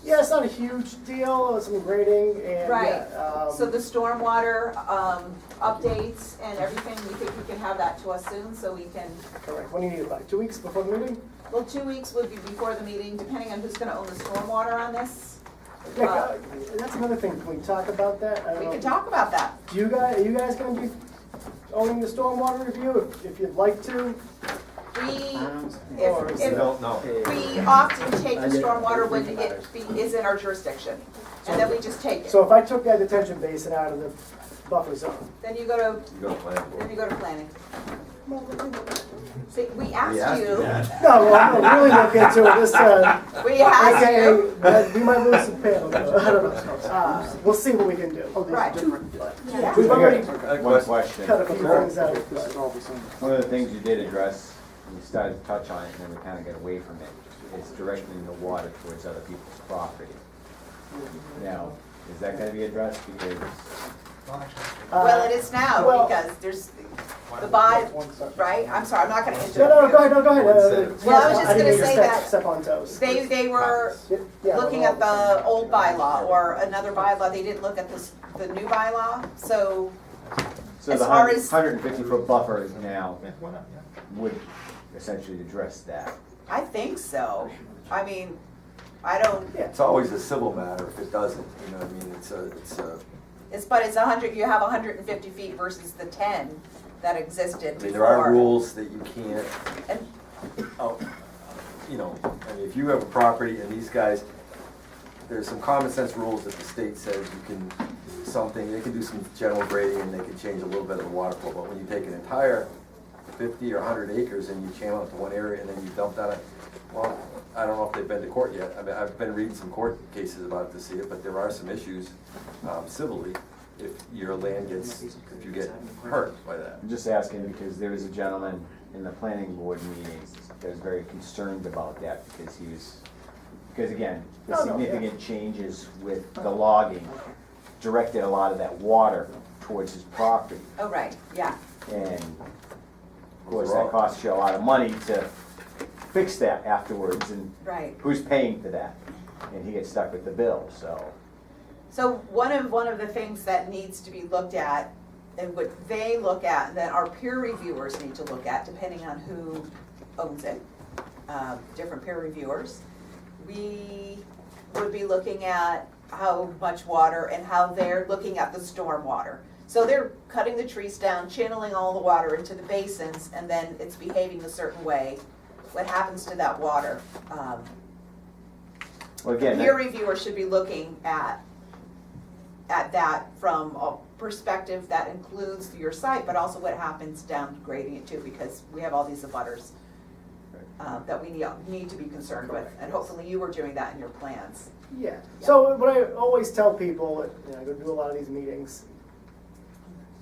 Yeah, it's not a huge deal, some grading and. right, yeah, so the stormwater, updates and everything, we think we can have that to us soon, so we can, Correct, when do you need it by, 2 weeks before the meeting? well, 2 weeks would be before the meeting, depending on who's gonna own the stormwater on this. Yeah, that's another thing, can we talk about that? I don't We know. can talk about that. Are you guys gonna be owning the stormwater review, if you'd like to? We, Or if, is We if, don't know. we often take the stormwater when it is in our jurisdiction, and then we just take it. So if I took that detention basin out of the buffer zone, Then you go to, You go to planning board. then you go to planning. See, we asked you, no, well, I'm gonna really look into it this time. we asked AKA, you. we might lose some panels, I don't know. We'll see what we can do. Right. Yeah. We've already One question. cut a few things out. One of the things you did address, and you started to touch on it, and then we kind of got away from it, is directing the water towards other people's property. Now, is that gonna be addressed? Because Well, it is now, well- because there's, the right? I'm sorry, I'm not gonna interrupt you. No, go ahead, Well, I was just didn't gonna mean to say step- that Step on toes. They were Yeah, looking we're at all the old bylaw or another bylaw, they didn't look at the new bylaw, so So As the far as- 150-foot buffer now would essentially address that. I think so. I mean, I don't, It's always a civil matter if it doesn't, you know what I mean? but it's 100, you have 150 feet versus the 10 that existed I mean, before. there are rules that you can't, And oh, you know, I mean, if you have a property and these guys, there's some common sense rules that the state says you can, they can do some general grading and they can change a little bit of the water flow, but when you take an entire 50 or 100 acres and you channel it to one area and then you dump that, well, I don't know if they've been to court yet. I mean, I've been reading some court cases about it to see it, but there are some issues civilly if your land gets, if you get hurt by that. I'm just asking because there was a gentleman in the planning board meeting that was very concerned about that because again, the significant changes with the logging directed a lot of that water towards his property. Oh, right, yeah. And of course, that costs you a lot of money to fix that afterwards, and Right. who's paying for that? And he gets stuck with the bill, so. So one of the things that needs to be looked at, and what they look at, and that our peer reviewers need to look at, depending on who owns it, different peer reviewers, we would be looking at how much water and how they're looking at the stormwater. So they're cutting the trees down, channeling all the water into the basins, and then it's behaving a certain way. What happens to that water? Well, again, Peer reviewer should be looking at that from a perspective that includes your site, but also what happens down grading it too, because we have all these abutters that we need to be concerned with, and hopefully you were doing that in your plans. Yeah, so what I always tell people, you know, I go do a lot of these meetings,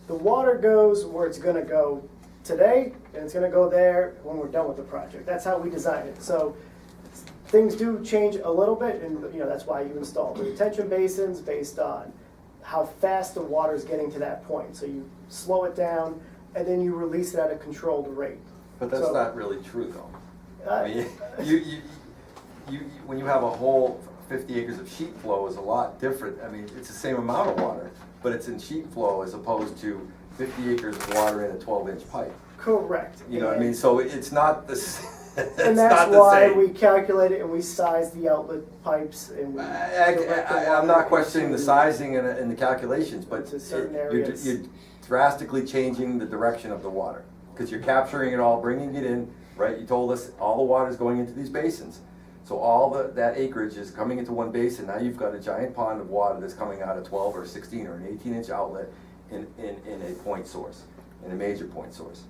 the water goes where it's gonna go today, and it's gonna go there when we're done with the project. That's how we design it. So things do change a little bit, and you know, that's why you install the retention basins based on how fast the water is getting to that point. So you slow it down, and then you release it at a controlled rate. But that's So- not really true though. I mean, when you have a whole 50 acres of sheet flow is a lot different. I mean, it's the same amount of water, but it's in sheet flow as opposed to 50 acres of water in a 12-inch pipe. Correct. You know what I mean? So it's not the, it's And not that's the why same. we calculate it and we size the outlet pipes and we direct the I'm water not questioning the into- sizing and the calculations, but To certain you're areas. drastically changing the direction of the water. Because you're capturing it all, bringing it in, right? You told us all the water's going into these basins. So all that acreage is coming into one basin. Now you've got a giant pond of water that's coming out of 12 or 16 or an 18-inch outlet in a point source, in a major point source.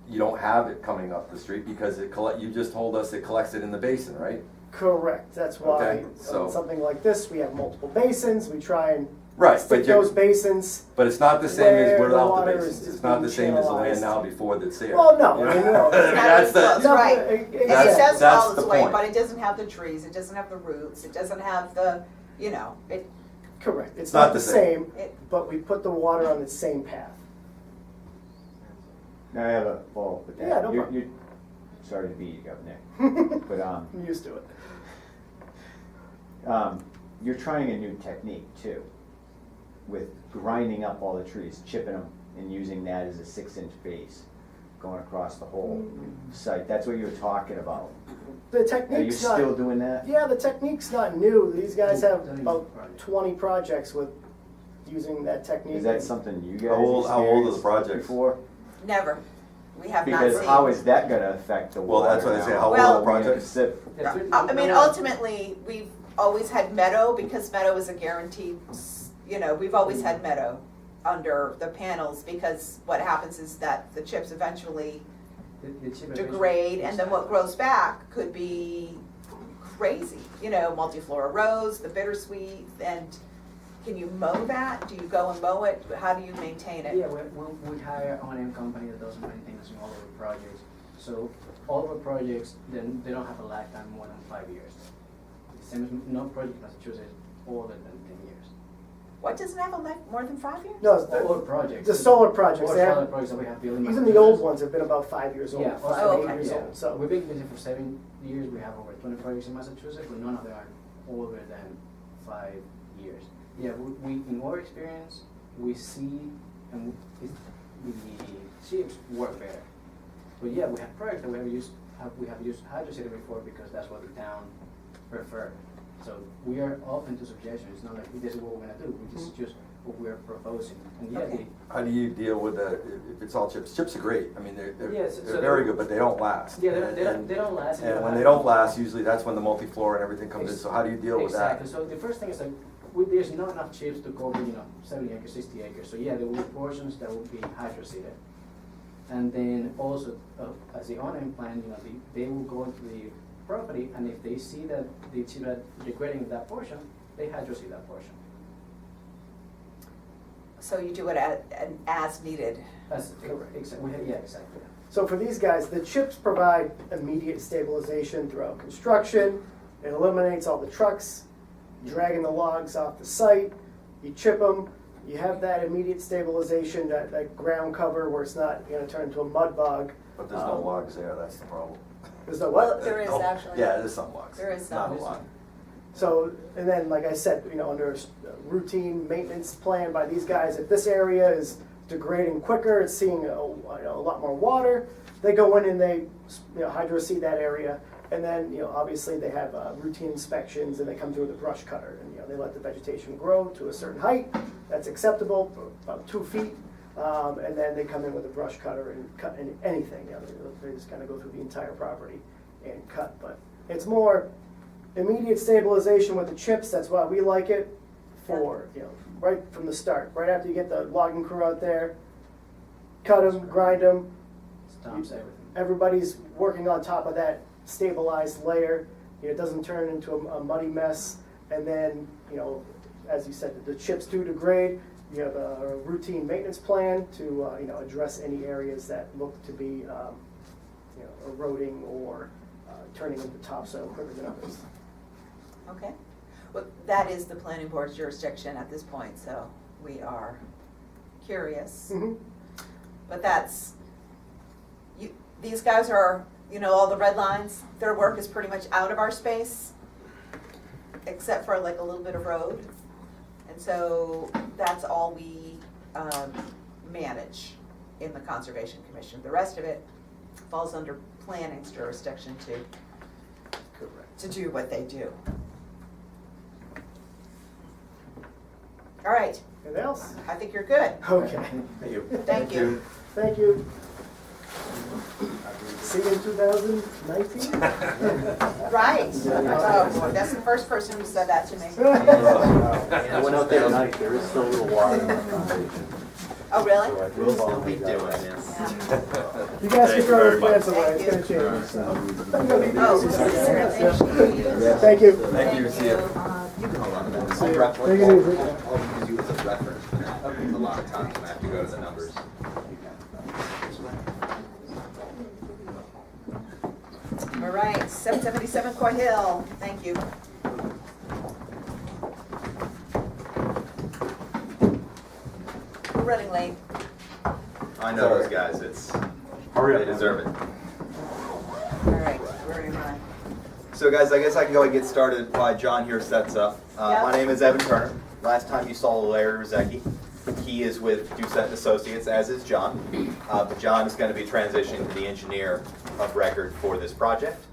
You don't have it coming up the street because you just told us it collects it in the basin, right? Correct, that's why Okay, so- on something like this, we have multiple basins, we try and Right, stick but you're- those basins. But it's not the same Where as the without the water basins. is It's not the being same as the land channelized. now before that's there. Well, no, You know? I mean, no. That's That's the, right. Exactly. And it does that's follow the its way, point. but it doesn't have the trees, it doesn't have the roots, it doesn't have the, you know, it, Correct, it's Not not the the same, it, but we put the water on the same path. Now I have a follow-up with that. Yeah, no You're- problem. you're- Sorry to beat you up, Nick, but I'm used to it. you're trying a new technique too, with grinding up all the trees, chipping them and using that as a 6-inch base, going across the whole site. That's what you were talking about. The Are you technique's not, still doing that? yeah, the technique's not new. These guys have about 20 projects with using that technique. Is that something you guys How old are the experienced projects? before? never, we have not Because seen. how is that gonna affect the Well, water that's what I now? say, how old are the Are we gonna projects? sit- I mean, ultimately, we've always had meadow, because meadow is a guaranteed, you know, we've always had meadow under the panels, because what happens is that the chips eventually degrade, and then what grows back could be crazy, you know, multiflora rose, the bittersweet, and can you mow that? Do you go and mow it? How do you maintain it? Yeah, we hire an company that does maintenance in all of our projects. So all of our projects, then they don't have a lifetime more than 5 years. Same as no project in Massachusetts older than 10 years. What, doesn't have a life more than 5 years? No, All projects. the solar projects, All they solar have, projects that we have building. even the old ones have been about 5 years old, Yeah, 5, oh, 8 okay. years Yeah. old, so. We've been busy for 7 years. We have over 20 projects in Massachusetts, but none of them are older than 5 years. Yeah, we in our experience, we see and we see it work better. But yeah, we have projects that we have used hydroseeder before because that's what the town prefer. So we are open to suggestions. It's not like this is what we're gonna do. We just what we're proposing. And yeah, Okay. How do you deal with if it's all chips? Chips are great, I mean, they're Yes, so very they- good, but they don't last. yeah, And- they don't last. And when they don't last, usually that's when the multi-floor and everything comes in, so how do you deal with that? Exactly. So the first thing is like, there's not enough chips to cover, 70 acres, 60 acres. So yeah, there will be portions that will be hydroseeded. And then also, as the owner plan, they will go into the property, and if they see that the chips are degrading that portion, they hydroseed that portion. So you do it as needed. That's correct. Exactly. Yeah, exactly. So for these guys, the chips provide immediate stabilization throughout construction. It eliminates all the trucks dragging the logs off the site. You chip them, you have that immediate stabilization, that ground cover where it's not gonna turn into a mud bog. But there's no logs there, that's the problem. There's no Well, what? there is Oh, actually. Yeah, there's some logs. There is Not some. a lot. So, and then, like I said, under a routine maintenance plan by these guys, if this area is degrading quicker, it's seeing a lot more water, they go in and they, hydroseed that area. And then, obviously they have routine inspections and they come through with a brush cutter and, they let the vegetation grow to a certain height. That's acceptable, about 2 feet. And then they come in with a brush cutter and cut anything. They just kind of go through the entire property and cut. But it's more immediate stabilization with the chips. That's why we like it for, right from the start. Right after you get the logging crew out there, cut them, grind them. Stops everything. Everybody's working on top of that stabilized layer. It doesn't turn into a muddy mess. And then, as you said, the chips do degrade. You have a routine maintenance plan to, address any areas that look to be, eroding or turning into topsoil quicker than others. Okay. Well, that is the planning board's jurisdiction at this point, so we are curious. Mm-hmm. But these guys are, all the red lines, their work is pretty much out of our space, except for like a little bit of road. And so that's all we manage in the Conservation Commission. The rest of it falls under planning's jurisdiction to do what they do. All right, Anything else? I think you're good. Okay. Thank you. Thank you. Thank you. See you in 2019? Right. Oh, boy, that's the first person who said that to me. I went out there tonight, there is still a little water in the foundation. Oh, really? So I We'll drove still all be the doing way this. You guys Thank can you throw very the plants much. away, it's Thank gonna change. Oh, Thank you. Thank you, see you. You can hold on to that. See I'll you. ref- Take it easy. I'll use you as a reference for that. A lot of times when I have to go to the numbers. all right, 777 Coy Hill, thank you. We're running late. I know those guys, they deserve it. All right, we're in line. So guys, I guess I can go and get started while John here sets up. Yeah. My name is Evan Turner. Last time you saw Larry Rozecki. He is with Doucette Associates, as is John. But John is going to be transitioning to the engineer of record for this project.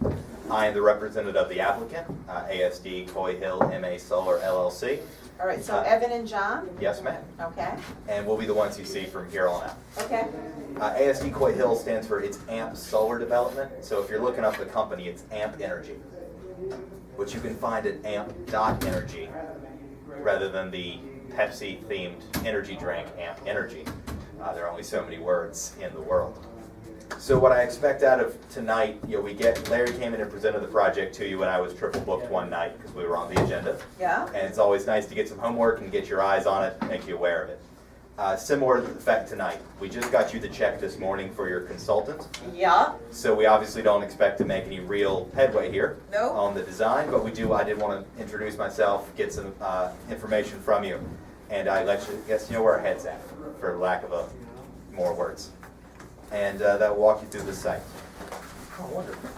I am the representative of the applicant, ASD Coy Hill MA Solar LLC. All right, so Evan and John, Yes, ma'am. okay, And we'll be the ones you see from here on out. okay, ASD Coy Hill stands for It's AMP Solar Development. So if you're looking up the company, it's AMP Energy, which you can find at amp.energy rather than the Pepsi-themed energy drink, AMP Energy. There are only so many words in the world. So what I expect out of tonight, Larry came in and presented the project to you, and I was triple booked one night because we were on the agenda. yeah, And it's always nice to get some homework and get your eyes on it, make you aware of it. Similar effect tonight. We just got you the check this morning for your consultant. yeah, So we obviously don't expect to make any real headway here Nope. on the design, but I did want to introduce myself, get some information from you. and I guess you know where our head's at, for lack of more words. And that'll walk you through the site. Oh, wonderful.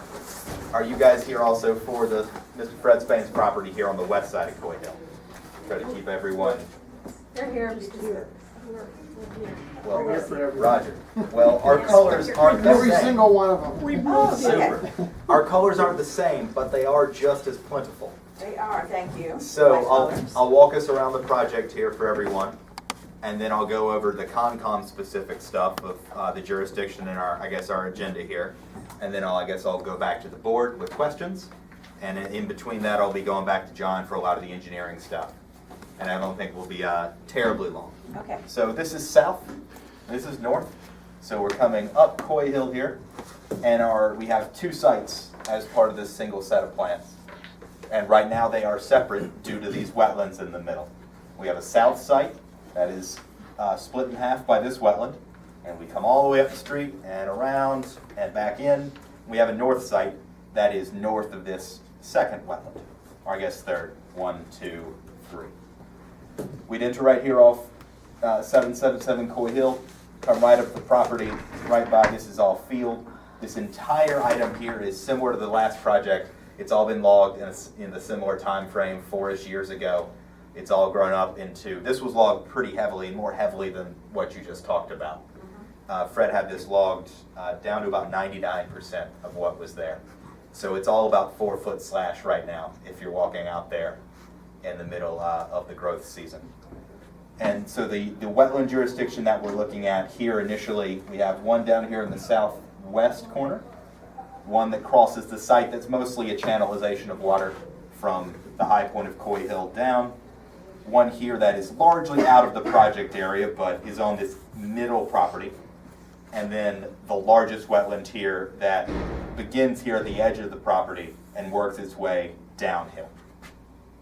Are you guys here also for the Mr. Fred Spain's property here on the west side of Coy Hill? Try to keep everyone. They're here because Well, We're here for everyone. Roger. Well, our colors aren't the Every same. single one of them. Oh, Super. Our colors aren't the same, but they are just as plentiful. They are, thank you. So Nice colors. I'll walk us around the project here for everyone, and then I'll go over the ConComm specific stuff of the jurisdiction and our agenda here, and then I'll go back to the board with questions, and in between that I'll be going back to John for a lot of the engineering stuff, and I don't think we'll be terribly long. Okay. So this is south, this is north, so we're coming up Coy Hill here, and we have two sites as part of this single set of plans. And right now they are separate due to these wetlands in the middle. We have a south site that is split in half by this wetland, and we come all the way up the street and around and back in. We have a north site that is north of this second wetland, or I guess third. 1, 2, 3. We'd enter right here off 777 Coy Hill, come right up the property, right by, this is all field. This entire item here is similar to the last project. It's all been logged in the similar time frame, 4-ish years ago. It's all grown up into, this was logged pretty heavily, more heavily than what you just talked about. Fred had this logged down to about 99% of what was there. So it's all about 4-foot slash right now if you're walking out there in the middle of the growth season. And so the wetland jurisdiction that we're looking at here initially, we have one down here in the southwest corner, one that crosses the site that's mostly a channelization of water from the high point of Coy Hill down. One here that is largely out of the project area but is on this middle property. And then the largest wetland here that begins here at the edge of the property and works its way downhill.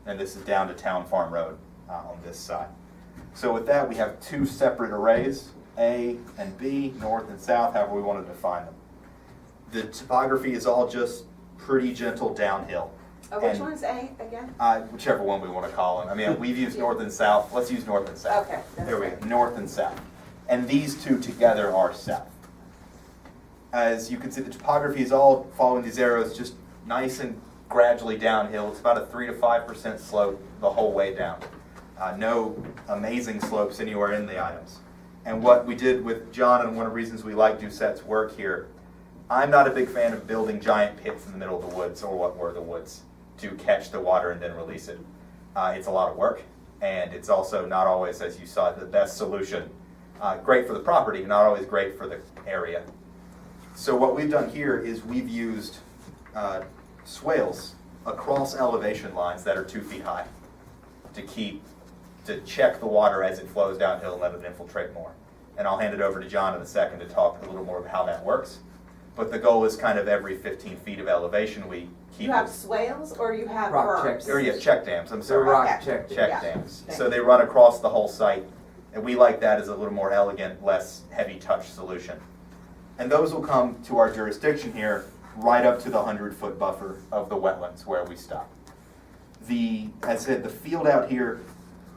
And this is down to Town Farm Road on this side. So with that, we have two separate arrays, A and B, north and south, however we want to define them. The topography is all just pretty gentle downhill. Oh, which And, one's A again? whichever one we want to call them. I mean, we've used north and south. Let's use north and south. Okay, that's There we great. go, north and south. And these two together are south. As you can see, the topography is all following these arrows, just nice and gradually downhill. It's about a 3 to 5% slope the whole way down. No amazing slopes anywhere in the items. And what we did with John, and one of the reasons we like Doucette's work here, I'm not a big fan of building giant pits in the middle of the woods, or what were the woods, to catch the water and then release it. It's a lot of work, and it's also not always, as you saw, the best solution. Great for the property, not always great for the area. So what we've done here is we've used swales across elevation lines that are 2 feet high to check the water as it flows downhill and let it infiltrate more. And I'll hand it over to John in a second to talk a little more about how that works. But the goal is kind of every 15 feet of elevation we keep You have it. swales or you have Rock berms? Or yeah, check dams, I'm They're sorry. rock Okay. check. Check Yeah. dams. Thank So you. they run across the whole site, and we like that as a little more elegant, less heavy touch solution. And those will come to our jurisdiction here, right up to the 100-foot buffer of the wetlands where we stop. As I said, the field out here,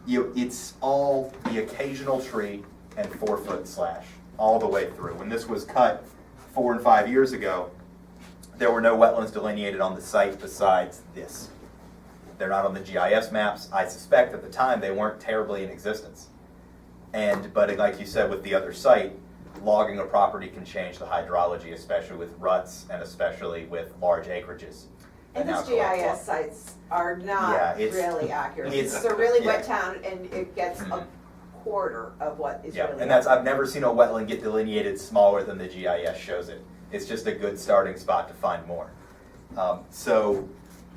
it's all the occasional tree and 4-foot slash all the way through. When this was cut 4 and 5 years ago, there were no wetlands delineated on the site besides this. They're not on the GIS maps. I suspect at the time they weren't terribly in existence. But like you said with the other site, logging a property can change the hydrology, especially with ruts and especially with large acreages. And now these collect GIS water. sites are Yeah, not it's- really accurate. it's- It's a really yeah. wet town and it gets Mhm. a quarter of what is Yeah, really. and that's, accurate. I've never seen a wetland get delineated smaller than the GIS shows it. It's just a good starting spot to find more. So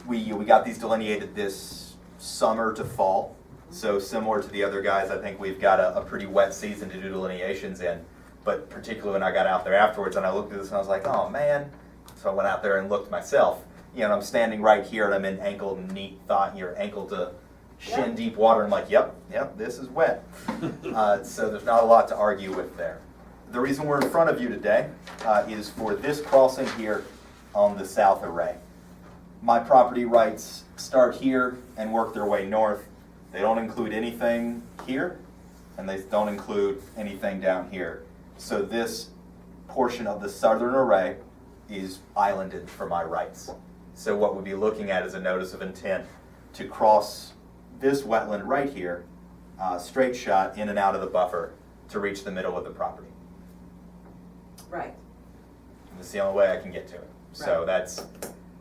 we got these delineated this summer to fall. So similar to the other guys, I think we've got a pretty wet season to do delineations in. But particularly when I got out there afterwards and I looked at this and I was like, oh man. So I went out there and looked myself. You know, I'm standing right here and I'm in ankle to shin deep water. I'm like, yep, this is wet. So there's not a lot to argue with there. The reason we're in front of you today is for this crossing here on the south array. My property rights start here and work their way north. They don't include anything here, and they don't include anything down here. So this portion of the southern array is islanded for my rights. So what we'll be looking at is a notice of intent to cross this wetland right here, straight shot in and out of the buffer to reach the middle of the property. Right. That's the only way I can get to it. So Right. that's,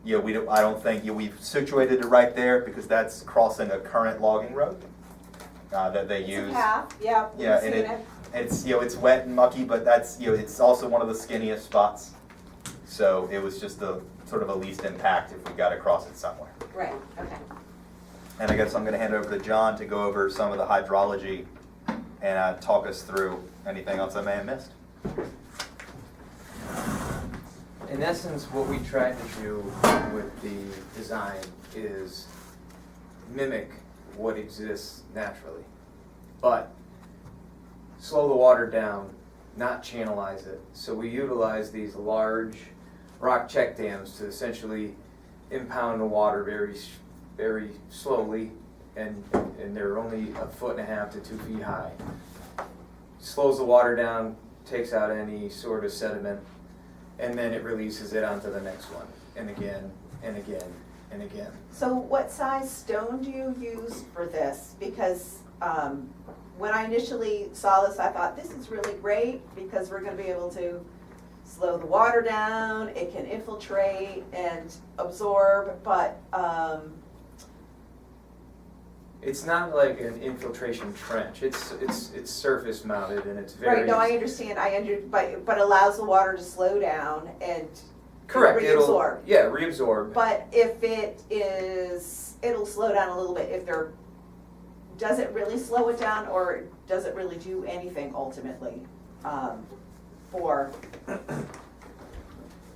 I don't think, we've situated it right there because that's crossing a current logging road that they It's use. a path, yeah, we've Yeah, seen and it. it's, it's wet and mucky, but that's, it's also one of the skinniest spots. So it was just a sort of a least impact if we got to cross it somewhere. Right, okay. And I guess I'm going to hand it over to John to go over some of the hydrology and talk us through anything else I may have missed. In essence, what we tried to do with the design is mimic what exists naturally, but slow the water down, not channelize it. So we utilize these large rock check dams to essentially impound the water very slowly, and they're only 1.5 to 2 feet high. Slows the water down, takes out any sort of sediment, and then it releases it onto the next one, and again, and again, and again. So what size stone do you use for this? Because when I initially saw this, I thought this is really great because we're gonna be able to slow the water down, it can infiltrate and absorb, but It's not like an infiltration trench. It's surface mounted, and it's very right, no, I understand, but allows the water to slow down and correct. reabsorb. Reabsorb. But if it'll slow down a little bit if does it really slow it down or does it really do anything ultimately?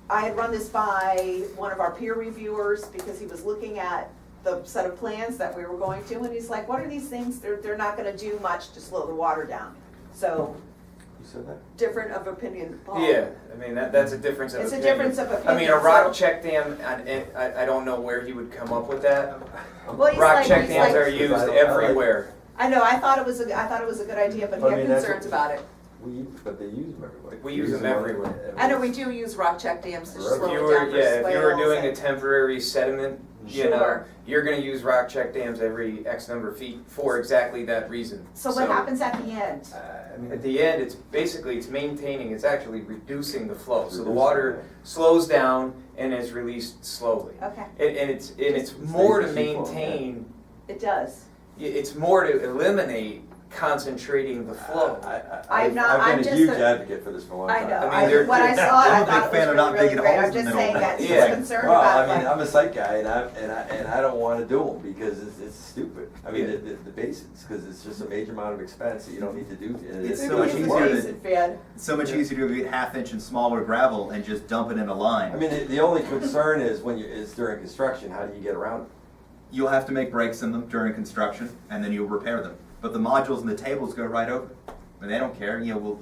I had run this by one of our peer reviewers because he was looking at the set of plans that we were going to, and he's like, what are these things? They're not gonna do much to slow the water down. So, You said that? different of opinion. Paul. Yeah, I mean that's a difference of It's a opinion. difference of I opinion. mean, a rock so- check dam, I don't know where he would come up with that. Well, he's Rock like- check he's dams like- are used I like- everywhere. I know, I thought it was a good idea, but he I had mean, that's concerns what- about it. But they use them everywhere. We use them everywhere. I know we do use rock check dams to If slow If it you down were, for if you were swales doing a and- temporary sediment, you know, Sure. you're gonna use rock check dams every X number of feet for exactly that reason. So what happens at the end? I mean, At the end, it's maintaining, it's actually reducing the flow. So the Reducing water it. slows down and is released slowly. Okay, And it's more to Stays in sheet flow, yeah. maintain, it does. it's more to eliminate concentrating the flow. I'm not- I'm I've been just a huge a- advocate for this for a long I time. know, I mean, when I saw it, I'm I a big thought fan it of was not really, digging really great, holes I'm in the just middle saying of that it. he's Yeah. concerned Well, about I it, mean, but- I'm a site guy and I don't wanna do them because it's stupid. I mean, Yeah. the basics, cause it's just a major amount of expense that you don't need to do. and It's it's so much not He's a worth it. easier Jason fan. It's so much easier to get 1/2 inch and smaller gravel and just dump it in a line. I mean, the only concern is is during construction, how do you get around it? You'll have to make breaks in them during construction, and then you'll repair them. But the modules and the tables go right over. And they don't care.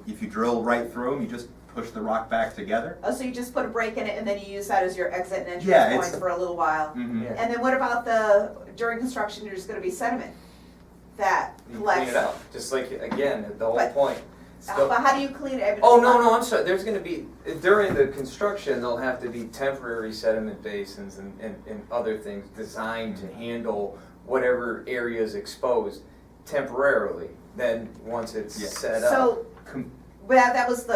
If you drill right through them, you just push the rock back together. Oh, so you just put a break in it and then you use that as your exit and Yeah, entrance it's- point for a little while? Mm-hmm. Yeah. And then what about during construction, there's gonna be sediment that You clean collects? it up, just like, again, the whole But- point. But how do you clean it? Oh, no, I'm sorry, there's gonna be, during the construction, there'll have to be temporary sediment basins and other things designed to handle whatever area is exposed temporarily, then once it's Yeah. set up. So, Com- well, that was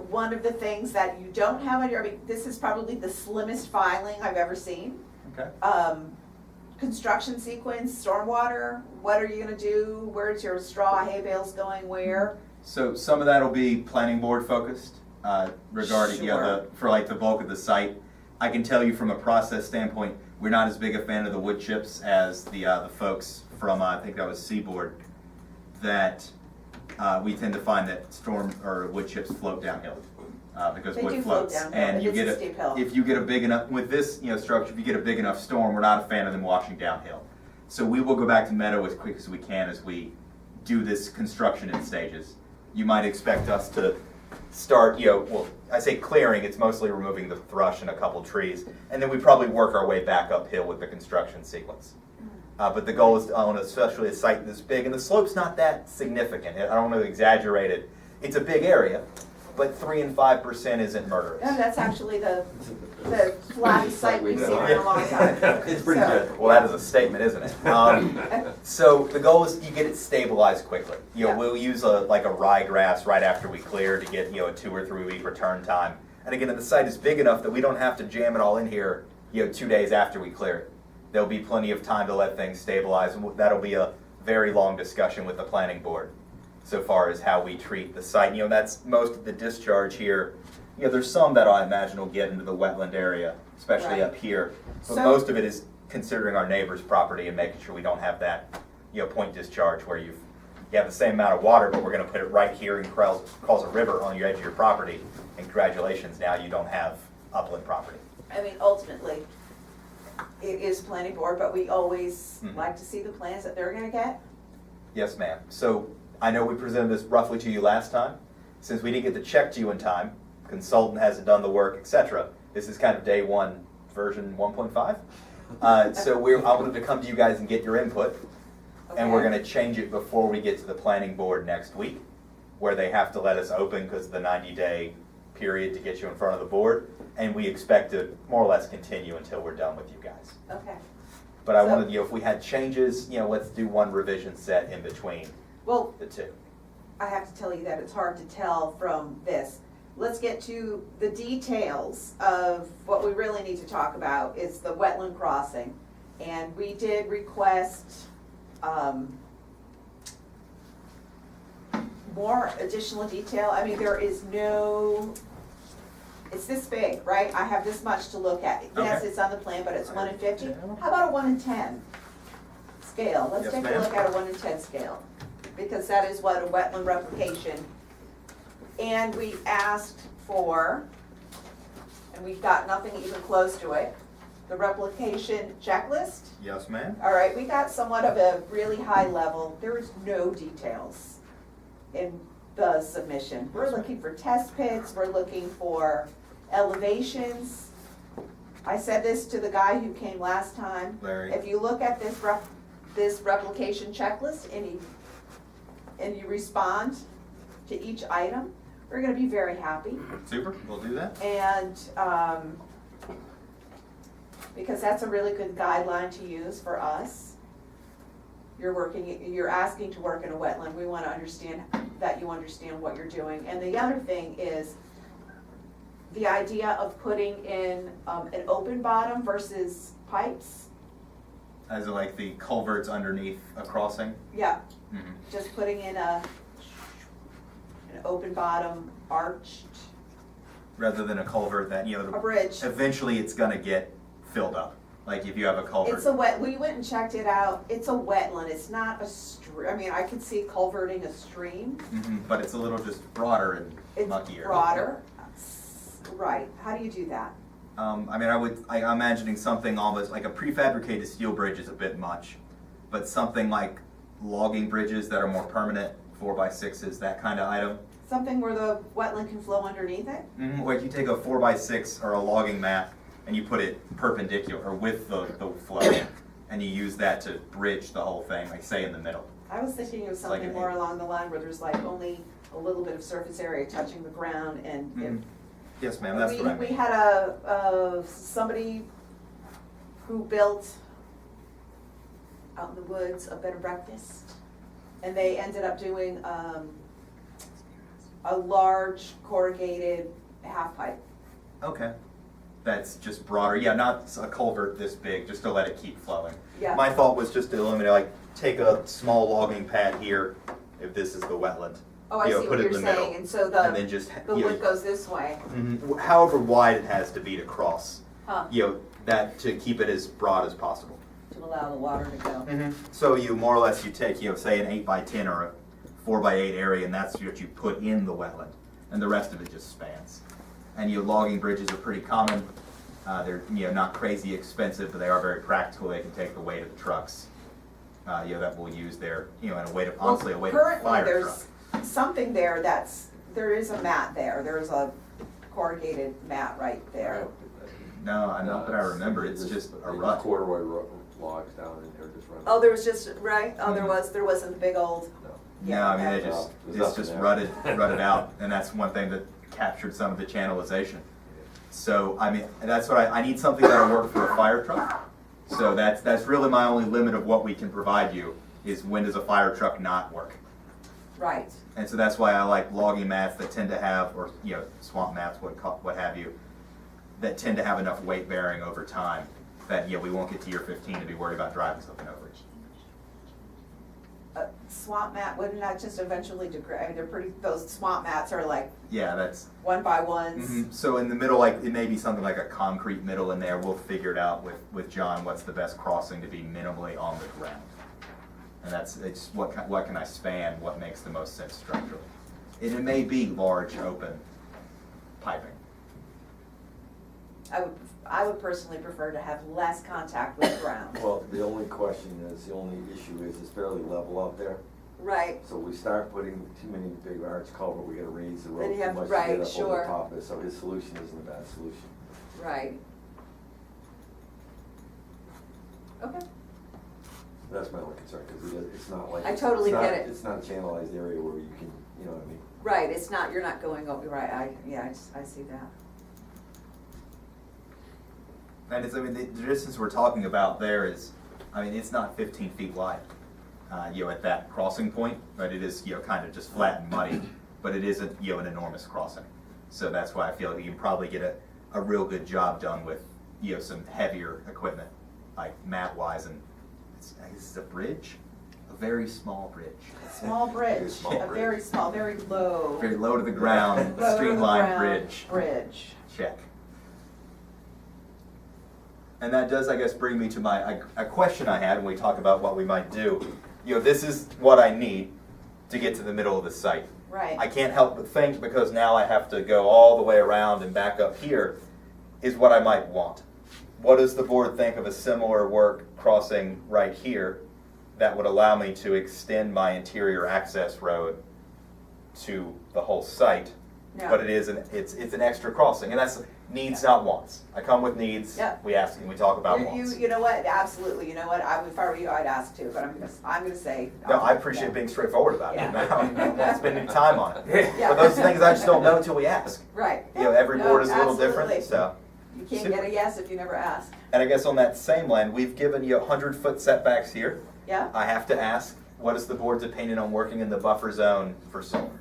one of the things that you don't have on I mean, this is probably the slimmest filing I've ever seen. Okay. Construction sequence, stormwater, what are you gonna do? Where's your straw hay bales going where? So some of that will be planning board focused regarding Sure. for like the bulk of the site. I can tell you from a process standpoint, we're not as big a fan of the wood chips as the folks from I think that was Seaboard. That we tend to find that wood chips float downhill because They wood do float floats, downhill, and but you it's get a steep hill. if you get a big enough with this structure, if you get a big enough storm, we're not a fan of them washing downhill. So we will go back to meadow as quick as we can as we do this construction in stages. You might expect us to start, well, I say clearing, it's mostly removing the thrush and a couple trees, and then we probably work our way back uphill with the construction sequence. But the goal is to own especially a site this big, and the slope's not that significant. I don't want to exaggerate it. It's a big area, but 3 and 5% isn't murderous. And that's actually the flattest site we've seen in a long time. It's pretty So, good. Well, that is a statement, isn't it? So the goal is you get it stabilized quickly. Yeah. We'll use like a ryegrass right after we clear to get a 2 or 3 week return time. And again, the site is big enough that we don't have to jam it all in here 2 days after we clear it. There'll be plenty of time to let things stabilize, and that'll be a very long discussion with the planning board so far as how we treat the site. That's most of the discharge here. There's some that I imagine will get into the wetland area, especially Right. up here. But So- most of it is considering our neighbor's property and making sure we don't have that, point discharge where you have the same amount of water, but we're gonna put it right here and cause a river on your edge of your property. And congratulations, now you don't have upland property. I mean, ultimately, it is planning board, but we always like to see the plans that they're gonna get. Yes, ma'am. So I know we presented this roughly to you last time. Since we didn't get the check to you in time, consultant hasn't done the work, etc. This is kind of day one, version 1.5. So I wanted to come to you guys and get your input. And we're Okay. gonna change it before we get to the planning board next week, where they have to let us open because of the 90-day period to get you in front of the board. And we expect to more or less continue until we're done with you guys. Okay. But I So- wanted, if we had changes, let's do one revision set in between Well, the two. I have to tell you that it's hard to tell from this. Let's get to the details of what we really need to talk about is the wetland crossing. And we did request, more additional detail. I mean, there is no, it's this big, right? I have this much to look at. Yes, Okay. it's on the plan, but it's 1 in 50. How about a 1 in 10 scale? Let's Yes, take a ma'am. look at a 1 in 10 scale, because that is what a wetland replication. And we asked for, and we got nothing even close to it, the replication checklist. Yes, ma'am. All right, we got somewhat of a really high level. There is no details in the submission. We're looking for test pits, we're looking for elevations. I said this to the guy who came last time. Larry. If you look at this replication checklist and you respond to each item, we're gonna be very happy. Super, we'll do that. And, because that's a really good guideline to use for us. You're asking to work in a wetland, we wanna understand that you understand what you're doing. And the other thing is the idea of putting in, an open bottom versus pipes. As in like the culverts underneath a crossing. Yeah, Mhm. just putting in an open bottom arched, Rather than a culvert that, a bridge. eventually it's gonna get filled up. Like if you have a culvert. It's we went and checked it out, it's a wetland, it's not a stream, I mean, I could see culverting a stream. But it's a little just broader and It's muckier. broader, right, how do you do that? I'm imagining something almost like a prefabricated steel bridge is a bit much, but something like logging bridges that are more permanent, 4x6s, that kind of item. Something where the wetland can flow underneath it? Or if you take a 4x6 or a logging mat and you put it perpendicular or with the flow, and you use that to bridge the whole thing, like say in the middle. I was thinking of like something an more egg. along the line where there's like only a little bit of surface area touching the ground and Yes, ma'am, that's what I we mean. had somebody who built out in the woods a bed and breakfast, and they ended up doing a large corrugated half pipe. Okay. That's just broader, yeah, not a culvert this big, just to let it keep flowing. Yeah. My thought was just to eliminate, like, take a small logging pad here, if this is the wetland. Oh, I you know, see put what it you're in the middle, saying, and so and then just, the you know, wood goes this way. however wide it has to be to cross, Huh. that to keep it as broad as possible. To allow the water to go. So you more or less, you take, say an 8x10 or a 4x8 area, and that's what you put in the wetland, and the rest of it just spans. And logging bridges are pretty common. They're not crazy expensive, but they are very practical. They can take the weight of the trucks. That we'll use there. And a weight of honestly a weight of a fire Currently, truck. there's something there there is a mat there, there's a corrugated mat right there. No, not that I remember. It's just a rut. Corduroy logs down and they're just running. Oh, there was just, right, oh, Mm-hmm. there wasn't the big old, No, I mean, There's it's nothing just there. rutted out, and that's one thing that captured some of the channelization. So, I mean, that's what I need something that'll work for a fire truck. So that's really my only limit of what we can provide you, is when does a fire truck not work? right. And so that's why I like logging mats that tend to have, or, you know, swamp mats, what have you, that tend to have enough weight bearing over time that, you know, we won't get to year 15 to be worried about driving something over it. Swamp mat, wouldn't that just eventually degrade, I mean, they're pretty, those swamp mats are like Yeah, that's, 1x1s. So in the middle, like, it may be something like a concrete middle in there. We'll figure it out with John, what's the best crossing to be minimally on the ground. And it's what can I span, what makes the most sense structurally. And it may be large, open piping. I would personally prefer to have less contact with the ground. Well, the only question is, the only issue is it's fairly level out there. Right, So we start putting too many big arch culvert, we gotta raise the Then road you too have- much to right, get up over sure. the top of it, so his solution isn't a bad solution. right. Okay, That's my only concern, because it's not like. I totally it's not- get it. It's not a channelized area where you can, you know what I mean? right, it's not, you're not going over, right, I see that. And it's, I mean, the distance we're talking about there is, I mean, it's not 15 feet wide, you know, at that crossing point, but it is, you know, kind of just flat and muddy, but it isn't, you know, an enormous crossing. So that's why I feel like you can probably get a real good job done with, you know, some heavier equipment, like mat-wise, and this is a bridge, a very small bridge. Small bridge, small a bridge. very small, very low. Very low to the ground, low to the streamlined ground bridge. Bridge. Check. And that does, I guess, bring me to a question I had when we talk about what we might do. You know, this is what I need to get to the middle of the site. Right. I can't help but think, because now I have to go all the way around and back up here, is what I might want. What does the board think of a similar work crossing right here that would allow me to extend my interior access road to the whole site? No. But it's an extra crossing, and that's needs, not wants. I come with needs. Yeah. We ask and we talk about You, wants. you know what, absolutely, you know what, if I were you, I'd ask too, but I'm gonna say. No, I appreciate being straightforward about it. Yeah. I'm not spending time on it. Yeah. But those things I just don't know until we ask. Right. You know, every No, board is a little absolutely. different, so. You can't get a yes if you never ask. And I guess on that same line, we've given you 100-foot setbacks here. Yeah? I have to ask, what is the board's opinion on working in the buffer zone for solar?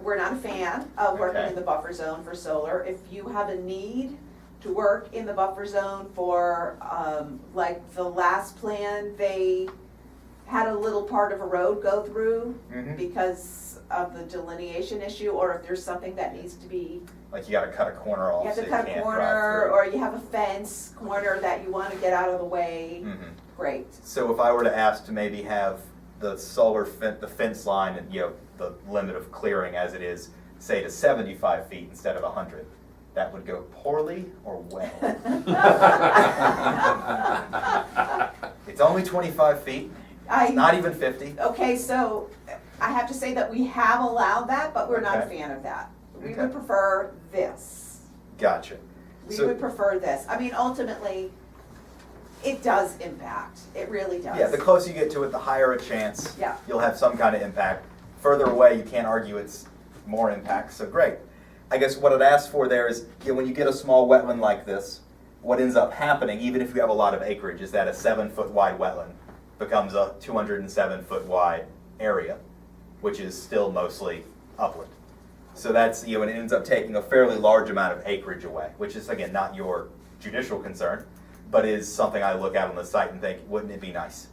We're not a fan of working Okay. in the buffer zone for solar. If you have a need to work in the buffer zone for, like the last plan, they had a little part of a road go through Mhm. because of the delineation issue, or if there's something that needs to be, Like you gotta cut a corner off you have so to you cut a can't corner, drive through. or you have a fence corner that you wanna get out of the way, Mhm. great. So if I were to ask to maybe have the the fence line and, you know, the limit of clearing as it is, say to 75 feet instead of 100, that would go poorly or well? It's only 25 feet, I- it's not even 50. Okay, so I have to say that we have allowed that, but we're not a Okay. fan of that. We Okay. would prefer this. Gotcha. We So- would prefer this. I mean, ultimately, it does impact. It really does. Yeah, the closer you get to it, the higher a chance Yeah. you'll have some kind of impact. Further away, you can't argue it's more impact, so great. I guess what I'd ask for there is, you know, when you get a small wetland like this, what ends up happening, even if you have a lot of acreage, is that a 7-foot wide wetland becomes a 207-foot wide area, which is still mostly upland. So that's, you know, and it ends up taking a fairly large amount of acreage away, which is, again, not your judicial concern, but is something I look at on the site and think, wouldn't it be nice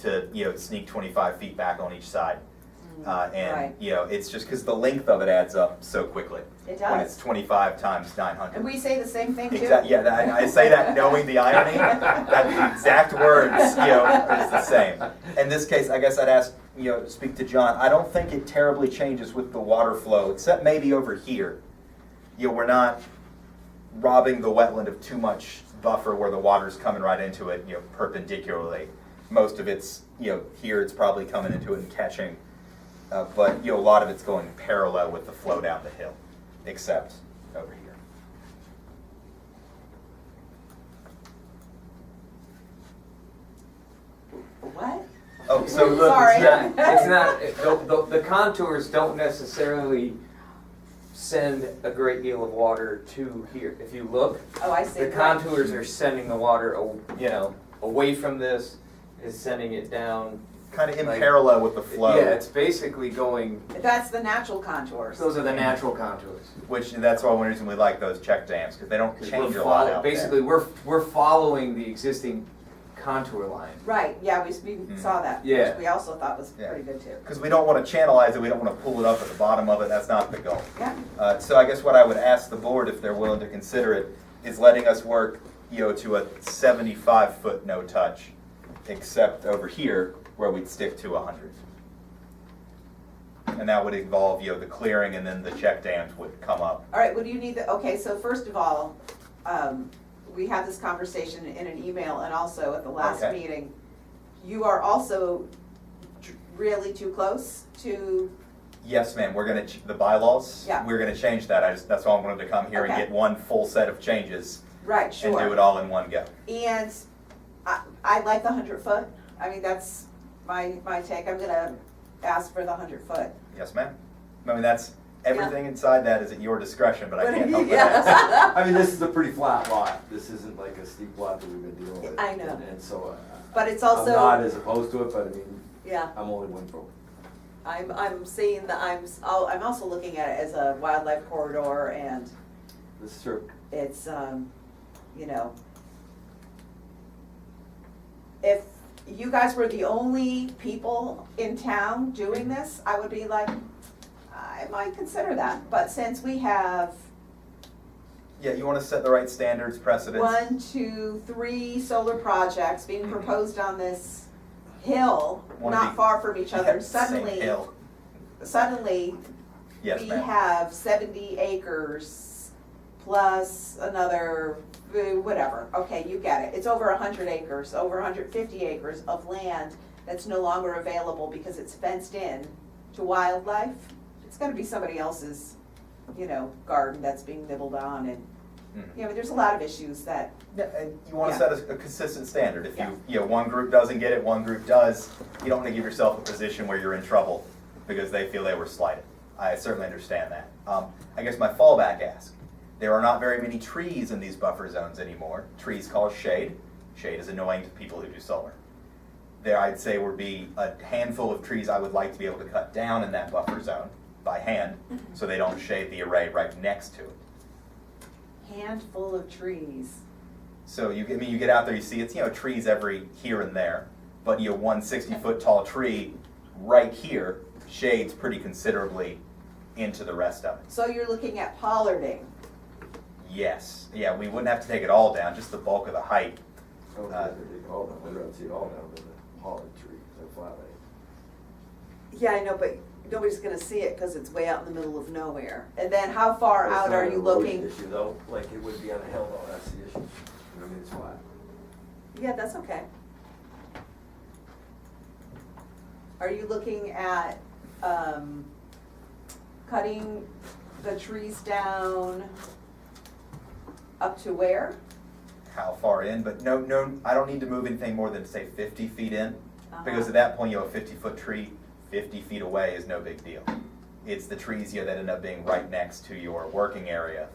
to, you know, sneak 25 feet back on each side? And, right. you know, it's just because the length of it adds up so quickly. It When does. it's 25 times 900. And we say the same thing too. Exactly. Yeah, I say that knowing the irony. That the exact words, you know, is the same. In this case, I guess I'd ask, you know, speak to John. I don't think it terribly changes with the water flow, except maybe over here. You know, we're not robbing the wetland of too much buffer where the water's coming right into it, you know, perpendicularly. Most of it's, you know, here it's probably coming into it and catching. But, you know, a lot of it's going parallel with the flow down the hill, except over here. So look, Sorry. it's not, the contours don't necessarily send a great deal of water to here. If you look, Oh, I see. the Right. contours are sending the water, away from this, is sending it down. Kind of in Like- parallel with the flow. Yeah, it's basically going, That's the natural contours. those are the natural contours. Which, that's one reason we like those check dams, because they don't 'Cause change we're a lot follow- out Basically, there. we're following the existing contour line. Right, yeah, we saw that, Yeah. which we also thought was Yeah. pretty good too. Because we don't want to channelize it, we don't want to pull it up at the bottom of it, that's not the goal. Yeah, So I guess what I would ask the board, if they're willing to consider it, is letting us work, to a 75-foot no-touch, except over here, where we'd stick to 100. And that would involve, the clearing, and then the check dams would come up. all right, what do you need, okay, so first of all, we had this conversation in an email and also at the last Okay. meeting. You are also really too close to, Yes, ma'am, we're gonna, the bylaws, Yeah. we're gonna change that, that's why I wanted to come here and Okay. get one full set of changes right, sure. and do it all in one go. And I like the 100-foot, I mean, that's my take, I'm gonna ask for the 100-foot. Yes, ma'am? I mean, that's, everything inside that is at your discretion, but I can't help but Yeah. ask. I mean, this is a pretty flat lot. This isn't like a steep lot that we've been dealing with. I know. And so, But it's I'm also, not as opposed to it, but I mean, yeah, I'm only one for it. I'm seeing that, I'm also looking at it as a wildlife corridor, and This is true. it's, if you guys were the only people in town doing this, I would be like, I might consider that, but since we have Yeah, you wanna set the right standards, precedents. 1, 2, 3 solar projects being proposed on this hill, Wanna not be- far from each other, Yeah, same suddenly, hill. Yes, we ma'am. have 70 acres plus another, whatever, okay, you get it. It's over 100 acres, over 150 acres of land that's no longer available because it's fenced in to wildlife. It's gonna be somebody else's, garden that's being nibbled on, and, there's a lot of issues that, Yeah, and you wanna Yeah. set a consistent standard. If Yeah. one group doesn't get it, one group does, you don't wanna give yourself a position where you're in trouble because they feel they were slighted. I certainly understand that. I guess my fallback ask, there are not very many trees in these buffer zones anymore. Trees cause shade. Shade is annoying to people who do solar. There, I'd say, would be a handful of trees I would like to be able to cut down in that buffer zone by hand, so they don't shade the array right next to it. handful of trees. So you get out there, you see it's, trees every here and there, but one 60-foot tall tree right here shades pretty considerably into the rest of it. So you're looking at pollarding. Yes, yeah, we wouldn't have to take it all down, just the bulk of the height. I don't think they take all down. I'd rather see it all down than the pollard tree, the flat lay. Yeah, I know, but nobody's gonna see it because it's way out in the middle of nowhere. And then how far It's out not are an you erosion looking? issue though, like it would be on a hill though, that's the issue. I mean, it's flat. Yeah, that's okay. Are you looking at, cutting the trees down up to where? How far in, but no, I don't need to move anything more than, say, 50 feet in, because Uh-huh. at that point, a 50-foot tree 50 feet away is no big deal. It's the trees, that end up being right next to your working area,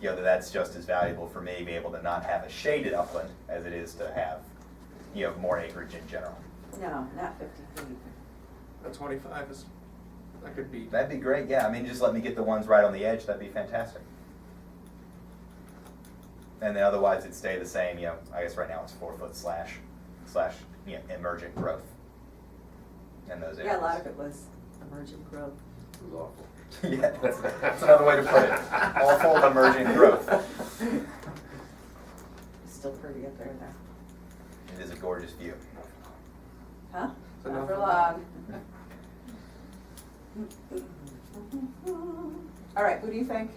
that's just as valuable for me, being able to not have a shaded upland as it is to have, more acreage in general. No, not 50 feet. The 25 is, that could be, That'd be great, yeah, just let me get the ones right on the edge, that'd be fantastic. And then otherwise it'd stay the same, I guess right now it's 4-foot slash, emergent growth in those areas. Yeah, a lot of it was emergent growth. It was awful. Yeah, that's another way to put it. Awful emergent growth. It's still pretty up there though. It is a gorgeous view. Huh? Is it Not for enough? long. All right, what do you think?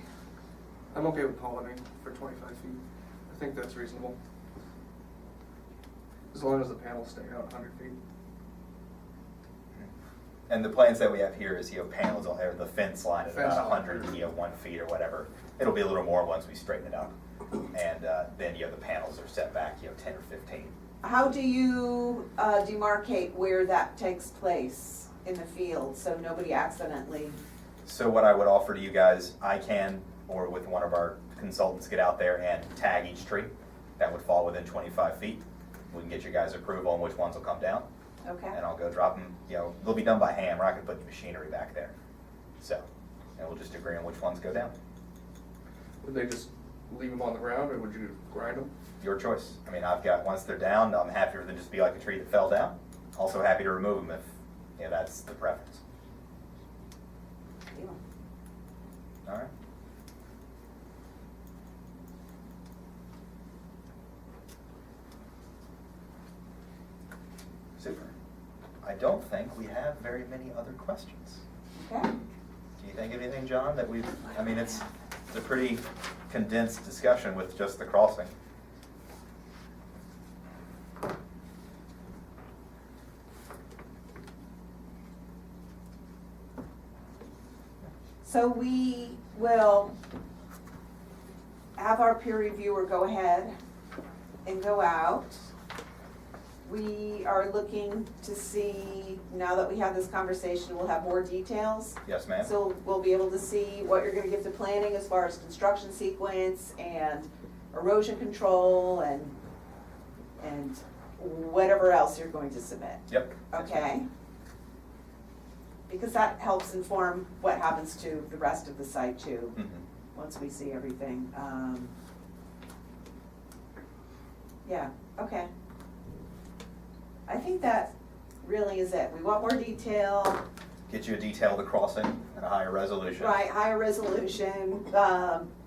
I'm okay with pollinating for 25 feet. I think that's reasonable. As long as the panels stay out 100 feet. And the plans that we have here is, panels on there, the fence line is Fence about line. 100, 1 feet or whatever. It'll be a little more once we straighten it up. And then, the panels are set back, 10 or 15 how do you demarcate where that takes place in the field, so nobody accidentally? So what I would offer to you guys, I can, or with one of our consultants, get out there and tag each tree that would fall within 25 feet. We can get you guys approval on which ones will come down, Okay, and I'll go drop them, you know, they'll be done by hand, we're not gonna put the machinery back there. So, and we'll just agree on which ones go down. Would they just leave them on the ground, or would you grind them? Your choice. I mean, I've got, once they're down, I'm happy for them to just be like a tree that fell down. Also happy to remove them if, you know, that's the preference. Deal. All right. Super. I don't think we have very many other questions. Okay, Do you think of anything, John, that we've, I mean, it's a pretty condensed discussion with just the crossing. so we will have our peer reviewer go ahead and go out. We are looking to see, now that we have this conversation, we'll have more details. Yes, ma'am? So we'll be able to see what you're gonna give to planning as far as construction sequence and erosion control and whatever else you're going to submit, Yep. okay? Because that helps inform what happens to the rest of the site too, Mhm. once we see everything. Yeah, okay. I think that really is it. We want more detail, Get you a detail of the crossing at a higher resolution. right, higher resolution,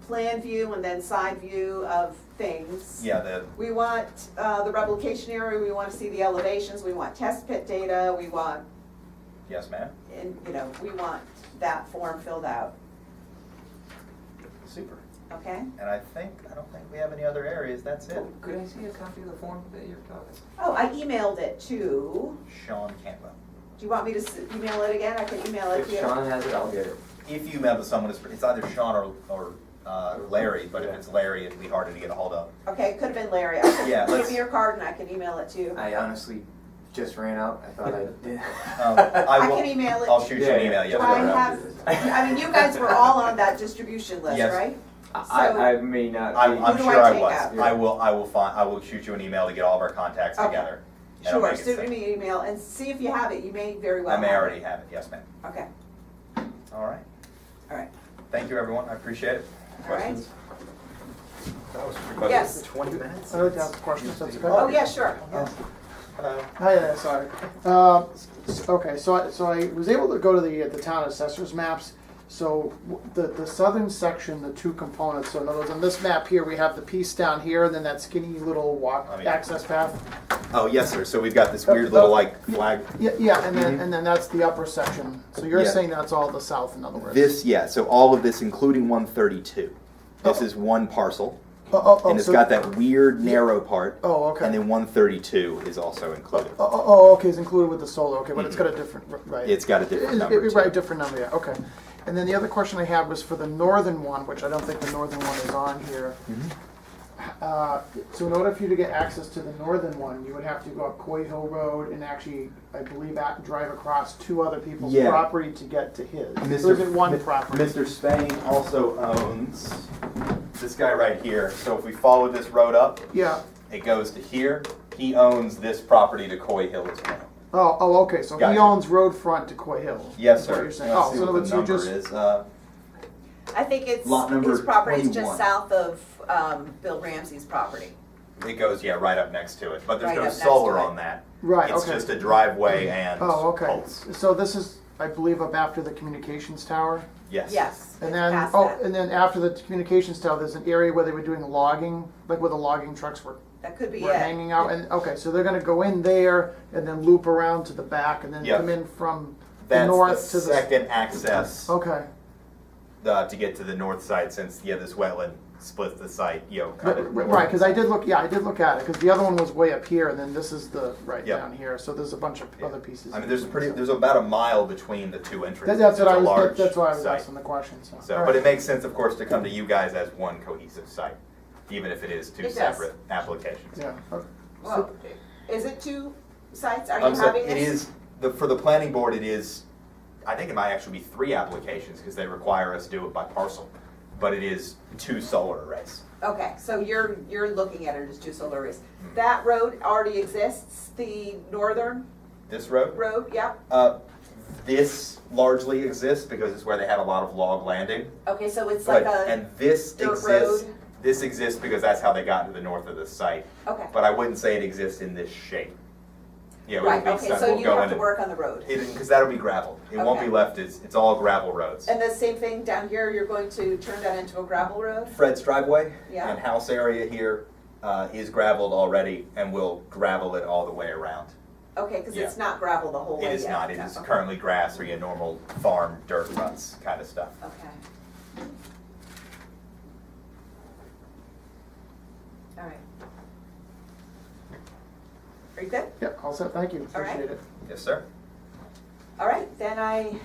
plan view and then side view of things. Yeah, We want the replication area, we want to see the elevations, we want test pit data, we want, yes, ma'am? and, you know, we want that form filled out, Super. okay? And I don't think we have any other areas, that's it. Could I see a copy of the form that you're talking? Oh, I emailed it to, Sean Campbell. do you want me to email it again? I can email it If to you. Sean has it, I'll get it. If you email to someone, it's either Sean or Larry, but if it's Larry, it'd be harder to get a hold of. Okay, it could have been Larry. I can Yeah, give let's- me your card and I can email it to you. I honestly just ran out. I thought I did. I will- can email it. I'll shoot you an email, Do yes. I sir. have, I mean, you guys were all on that distribution list, Yes. right? I may not be. I'm Who do sure I I take was. out? I will shoot you an email to get all of our contacts Okay. together. and I'll Sure, make it shoot sent. me an email and see if you have it. You may very well I may have already it. have it, yes, ma'am. Okay, All right. all right, Thank you, everyone, I appreciate it. all right. Questions? Yes. 20 minutes? I'd like to ask a question, if that's okay. Oh, yeah, sure. Hello. Hi there, sorry. Okay, so I was able to go to the town assessors maps. So the southern section, the two components, so in other words, on this map here, we have the piece down here and then that skinny little access path. Oh, yes, sir, so we've got this weird little like flag. Yeah, and then that's the upper section. So you're Yeah. saying that's all the south, in other words? This, yeah, so all of this, including 132. This is one parcel, and it's so- got that weird narrow part. Oh, okay. And then 132 is also included. Okay, it's included with the solar, okay, but it's got a different, right? It's got a different number, too. Right, different number, yeah, okay. And then the other question I had was for the northern one, which I don't think the northern one is on here. So in order for you to get access to the northern one, you would have to go up Coy Hill Road and actually, I believe, drive across two other people's Yeah. property to get to his. So is it one property? Mr. Spain also owns this guy right here. So if we follow this road up, Yeah. it goes to here. He owns this property to Coy Hill as well. Okay, so he Gotcha. owns road front to Coy Hill. Yes, That's what sir. you're saying. Let's Oh, see so in what other the words, you number just, is. I think it's, Lot number his property is just 21. south of Bill Ramsey's property. It goes, yeah, right up next to it. But there's Right no up next solar to it. on that. right, It's okay. just a driveway and Okay. poles. So this is, I believe, up after the communications tower? Yes. Yes, And it's then, past that. and then after the communications tower, there's an area where they were doing logging, like where the logging trucks were That could be were it. hanging out. And, okay, so they're gonna go in there and then loop around to the back and then Yep. come in from the That's north the to the. second access Okay, to get to the north side, since this wetland splits the site, kind of. right, because I did look at it, because the other one was way up here and then this is the, right Yep. down here, so there's a bunch of Yeah. other pieces. I mean, there's about a mile between the two entrances. That's what It's I a was, large that's why I was site. asking the question, so. So, all but right. it makes sense, of course, to come to you guys as one cohesive site, even if it is two It does. separate applications. Yeah, Well, is it 2 sites? Are I'm you sorry, having it this? is, for the planning board, it is, I think it might actually be 3 applications, because they require us to do it by parcel. But it is 2 solar arrays. Okay, so you're looking at it as 2 solar arrays. Mm-hmm. That road already exists, the northern This road? road, yeah? This largely exists because it's where they had a lot of log landing. Okay, so it's like But, a, and this dirt exists, road? this exists because that's how they got to the north of the site. okay. But I wouldn't say it exists in this shape. Yeah, Right, okay, so we'll you go have in to and- work on the road. Because that'll be gravel. It won't be Okay. left, it's all gravel roads. And the same thing down here, you're going to turn that into a gravel road? Fred's driveway Yeah. and house area here is gravelled already, and we'll gravel it all the way around. Okay, because Yeah. it's not gravel the whole way It yet? is not, it No, is okay. currently grass or your normal farm dirt ruts kind of stuff. Okay. All right. Are you good? Yep, all set, thank you, All right. appreciate it. Yes, sir. All right, then I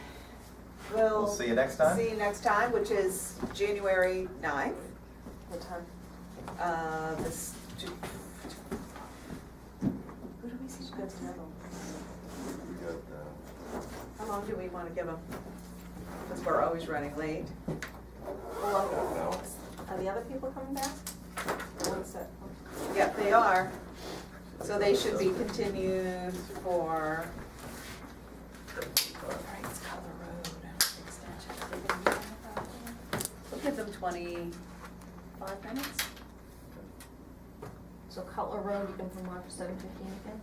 will. We'll see you next time. See you next time, which is January 9th. What time? This. Who do we see to go to Neville? How long do we want to give them? Because we're always running late. Are the other people coming back? The ones that- Yep, they are. So they should be continued for. Right, it's Cutler Road extension. We'll give them 25 minutes. So Cutler Road, you can from March 7:15 again?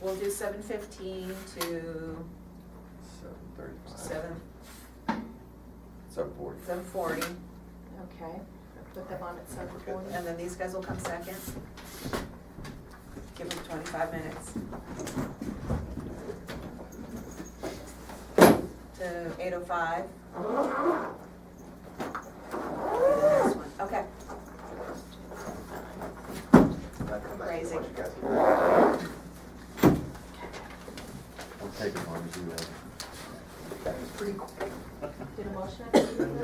We'll do 7:15 to 7:40. 7:40, Okay, put them on at 7:40. and then these guys will come second. Give them 25 minutes. To 8:05. The next one, okay. Crazy. I'm taking one as you Did a motion?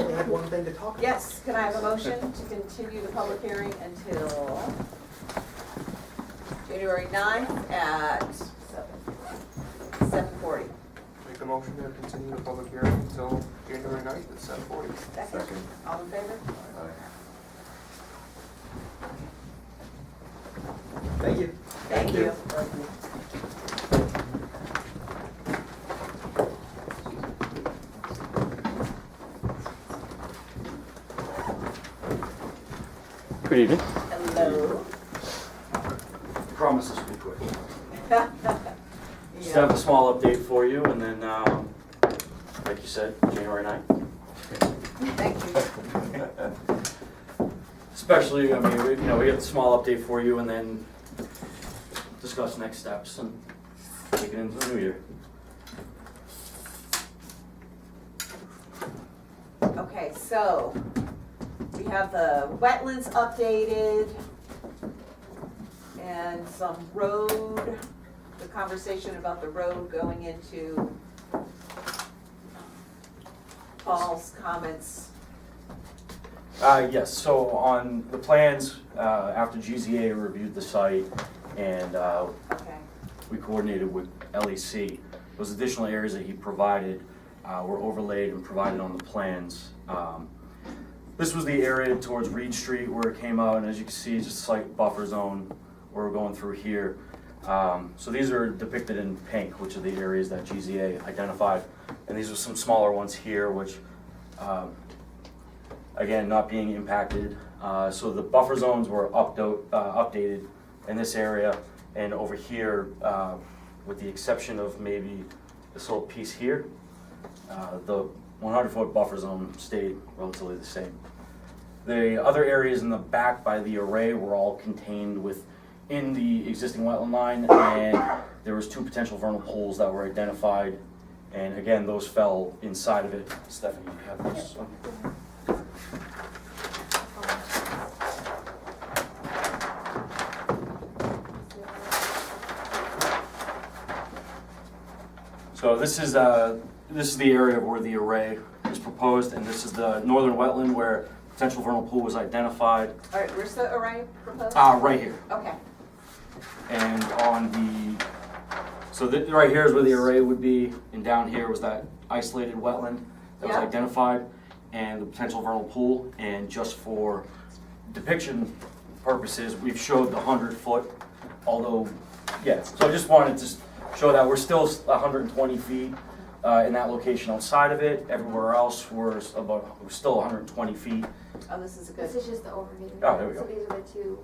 We had one thing to talk about. Yes, can I have a motion to continue the public hearing until January 9th at 7:40? Make a motion to continue the public hearing until January 9th at 7:40. Second, all in favor? Thank you. Thank you. Good evening. Hello. Promise this will be quick. Just have a small update for you, and then, like you said, January 9th. Thank you. Especially, I mean, we get a small update for you, and then discuss next steps and take it into the new year. Okay, so we have the wetlands updated and some road, the conversation about the road going into Paul's comments. Yes, so on the plans, after GZA reviewed the site and Okay, we coordinated with LEC, those additional areas that he provided were overlaid and provided on the plans. This was the area towards Reed Street where it came out, and as you can see, it's just a slight buffer zone where we're going through here. So these are depicted in pink, which are the areas that GZA identified. And these are some smaller ones here, which, again, not being impacted. So the buffer zones were updated in this area, and over here, with the exception of maybe this little piece here, the 100-foot buffer zone stayed relatively the same. The other areas in the back by the array were all contained within the existing wetland line, and there was 2 potential vernal pools that were identified, and again, those fell inside of it. Stephanie, you have this one? So this is the area where the array is proposed, and this is the northern wetland where potential vernal pool was identified. all right, where's the array proposed? Right here. Okay, And on the, so right here is where the array would be, and down here was that isolated wetland that was Yeah. identified, and the potential vernal pool. And just for depiction purposes, we've showed the 100-foot, although, yeah, so I just wanted to show that we're still 120 feet in that location outside of it. Everywhere else, we're still 120 feet. Oh, this is a good, This is just the overview. Oh, there we go. So these are the two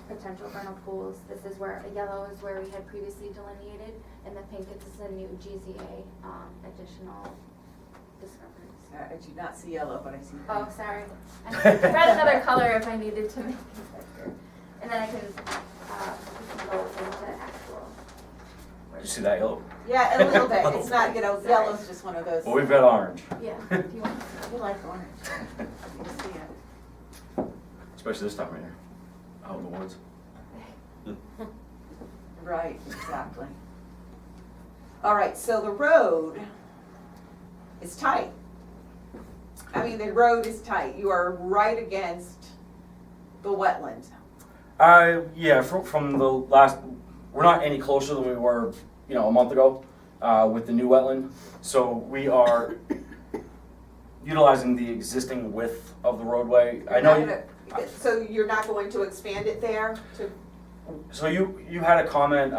potential vernal pools. This is where, yellow is where we had previously delineated, and the pink is the new GZA, additional discoveries. I do not see yellow, but I see pink. Oh, sorry. I read another color if I needed to make it better. And then I can, we can go into actual. Did you see that yellow? Yeah, a little bit. It's not, yellow's just one of those. Well, we've got orange, Yeah, if you want. You like orange. You see it. especially this time of year, out in the woods. Right, exactly. All right, so the road is tight. I mean, the road is tight. You are right against the wetland. Yeah, from the last, we're not any closer than we were, a month ago with the new wetland. So we are utilizing the existing width of the roadway. I know. So you're not going to expand it there to? So you had a comment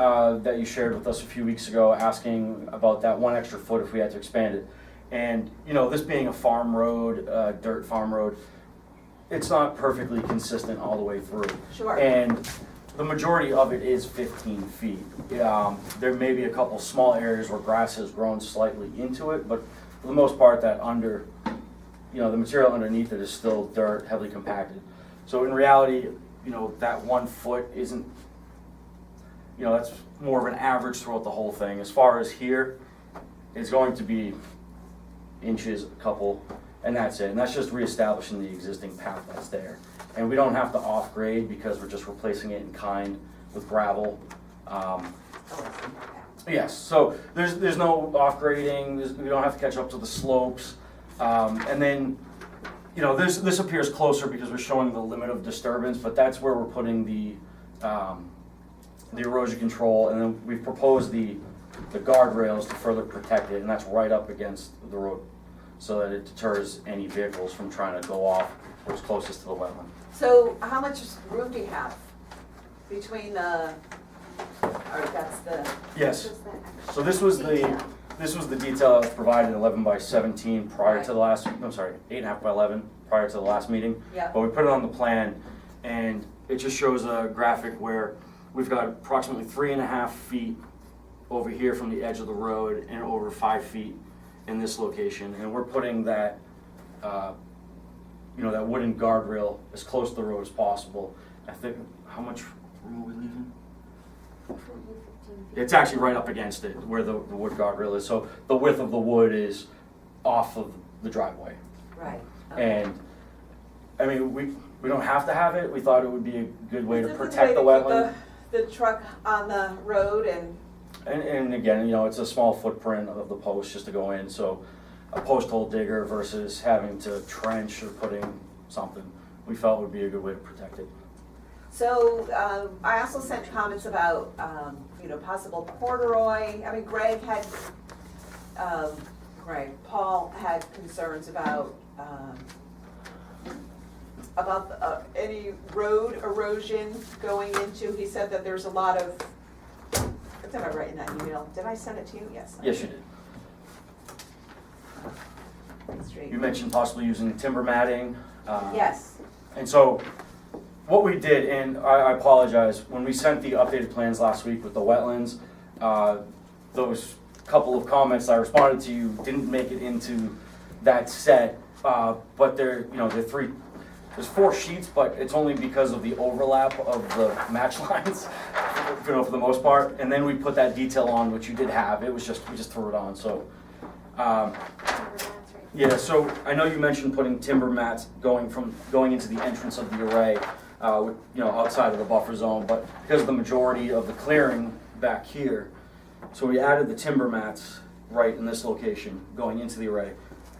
that you shared with us a few weeks ago asking about that 1 extra foot if we had to expand it. And, this being a farm road, dirt farm road, it's not perfectly consistent all the way through. Sure. And the majority of it is 15 feet. There may be a couple small areas where grass has grown slightly into it, but for the most part, that the material underneath it is still dirt, heavily compacted. So in reality, that 1 foot isn't, that's more of an average throughout the whole thing. As far as here, it's going to be inches, a couple, and that's it. And that's just reestablishing the existing path that's there. And we don't have to off-grade because we're just replacing it in kind with gravel. Yes, so there's no off-grading, we don't have to catch up to the slopes. And then, this appears closer because we're showing the limit of disturbance, but that's where we're putting the erosion control, and then we've proposed the guardrails to further protect it, and that's right up against the road, so that it deters any vehicles from trying to go off what's closest to the wetland. So how much room do you have between the, or that's the? Yes, so this was the detail that was provided 11 by 17 prior to the last, 8.5 by 11 prior to the last meeting. Yeah. But we put it on the plan, and it just shows a graphic where we've got approximately 3.5 feet over here from the edge of the road and over 5 feet in this location. And we're putting that, that wooden guardrail as close to the road as possible. I think, how much room are we leaving? It's actually right up against it where the wood guardrail is. So the width of the wood is off of the driveway. Right. And, I mean, we don't have to have it. We thought it would be a good way to It's a good protect way the to wetland. keep the truck on the road and. And again, it's a small footprint of the post just to go in. So a post hole digger versus having to trench or putting something, we felt would be a good way to protect it. So, I also sent comments about, possible corduroy. I mean, Paul had concerns about any road erosion going into, he said that there's a lot of, what did I write in that email? Did I send it to you? Yes. Yes, you did. Straight. You mentioned possibly using timber matting. Yes. And so what we did, and I apologize, when we sent the updated plans last week with the wetlands, those couple of comments I responded to you didn't make it into that set, but they're 3, there's 4 sheets, but it's only because of the overlap of the match lines, for the most part. And then we put that detail on, which you did have. It was just, we just threw it on, so. Yeah, so I know you mentioned putting timber mats going into the entrance of the array, outside of the buffer zone, but because of the majority of the clearing back here, so we added the timber mats right in this location going into the array.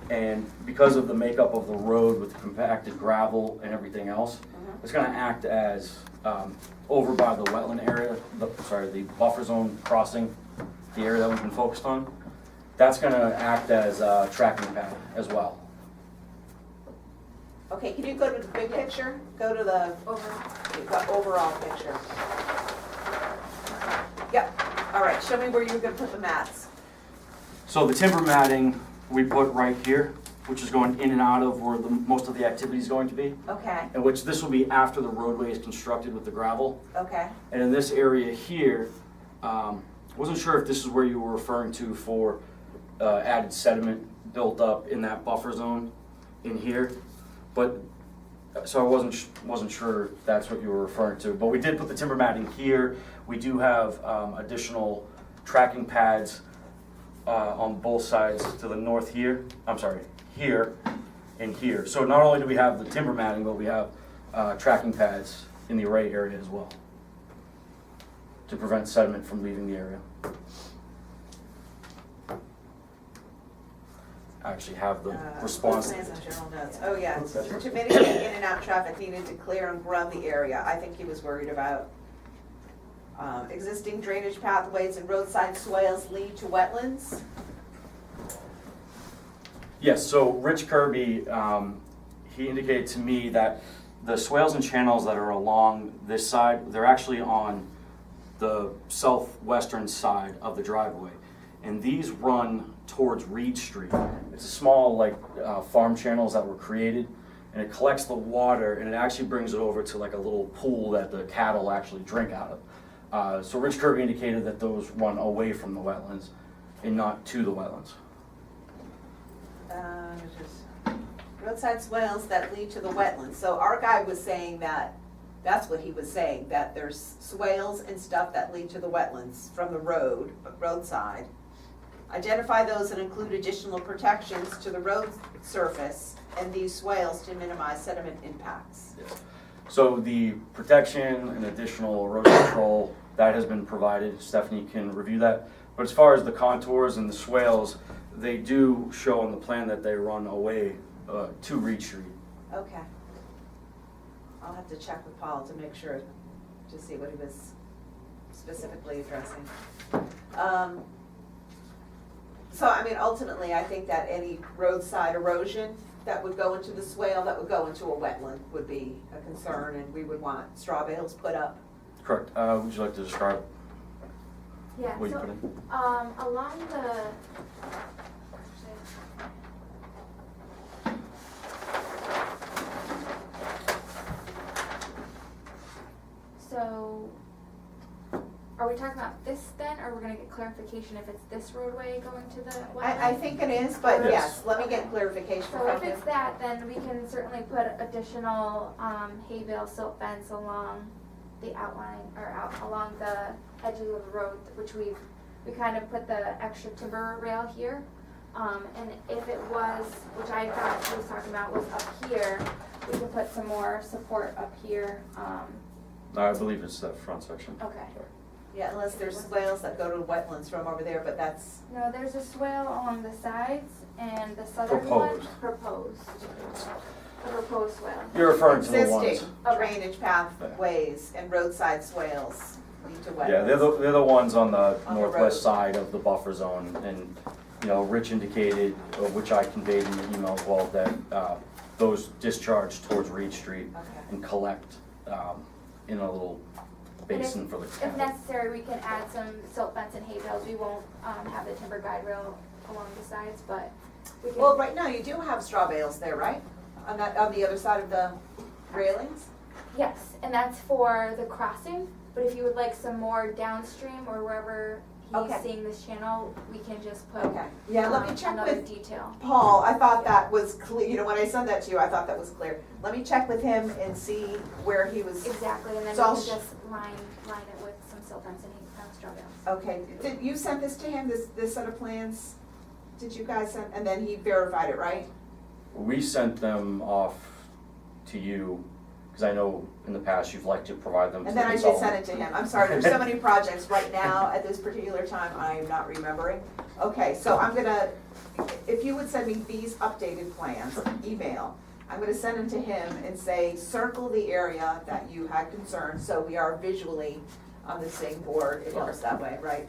And because of the makeup of the road with the compacted gravel and everything else, It's gonna act as, over by the wetland area, the buffer zone crossing, the area that we've been focused on. That's gonna act as a tracking pad as well. Okay, can you go to the big picture? Go to the overall picture. Yep, all right, show me where you're gonna put the mats. So the timber matting we put right here, which is going in and out of where most of the activity is going to be, Okay, and which this will be after the roadway is constructed with the gravel. okay. And in this area here, wasn't sure if this is where you were referring to for added sediment built up in that buffer zone in here, but so I wasn't sure if that's what you were referring to. But we did put the timber matting here. We do have additional tracking pads on both sides to the north here. I'm sorry, here and here. So not only do we have the timber matting, but we have tracking pads in the array area as well to prevent sediment from leaving the area. I actually have the response. Plans and general notes. Oh, yeah. To mitigate in and out traffic needed to clear and grub the area. I think he was worried about existing drainage pathways and roadside swales lead to wetlands. Yes, so Rich Kirby, he indicated to me that the swales and channels that are along this side, they're actually on the southwestern side of the driveway. And these run towards Reed Street. It's a small farm channels that were created, and it collects the water and it actually brings it over to like a little pool that the cattle actually drink out of. So Rich Kirby indicated that those run away from the wetlands and not to the wetlands. Roadside swales that lead to the wetlands. So our guy was saying that, that's what he was saying, that there's swales and stuff that lead to the wetlands from the roadside. Identify those and include additional protections to the road surface and these swales to minimize sediment impacts. So the protection and additional erosion control, that has been provided. Stephanie can review that. But as far as the contours and the swales, they do show on the plan that they run away to Reed Street. Okay. I'll have to check with Paul to make sure, to see what he was specifically addressing. So, I mean, ultimately, I think that any roadside erosion that would go into the swale, that would go into a wetland, would be a concern, and we would want straw bales put up. Correct. Would you like to describe Yeah, what you so, put in? along the, so, are we talking about this then, or we're gonna get clarification if it's this roadway going to the wetland? I think it is, but Yes. yes, let me get clarification So from if you. it's that, then we can certainly put additional, hay bale silt fence along the outline, or out along the edges of the road, which we kind of put the extra timber rail here. And if it was, which I thought she was talking about was up here, we could put some more support up here, I believe it's that front section. okay. Yeah, unless there's swales that go to wetlands from over there, but that's, No, there's a swale along the sides, and the southern one, Proposed. the proposed swale. You're referring to the ones. existing drainage pathways and roadside swales lead to wetlands. Yeah, they're the ones on the On the northwest road. side of the buffer zone, and, you know, Rich indicated, which I conveyed in the email as well, that, those discharge towards Reed Street Okay. and collect, in a little basin for the If cattle. necessary, we can add some silt fence and hay bales. We won't, have the timber guide rail along the sides, but we can. Well, right now, you do have straw bales there, right? On the other side of the railings? Yes, and that's for the crossing, but if you would like some more downstream or wherever Okay. he's seeing this channel, we can just put, Okay, yeah, let me check another with detail. Paul. I thought that was clear, you know, when I sent that to you, I thought that was clear. Let me check with him and see where he was. Exactly, and then So I'll we can just line it with some silt fence and straw bales. Okay, did you send this to him, this set of plans? Did you guys send, and then he verified it, right? We sent them off to you, because I know in the past you've liked to provide them to And the then I did consultant. send it to him. I'm sorry, there's so many projects right now at this particular time, I am not remembering. Okay, so I'm gonna, if you would send me these updated plans, email, I'm gonna send them to him and say, circle the area that you had concerns, so we are visually on the same board, it works that way, right?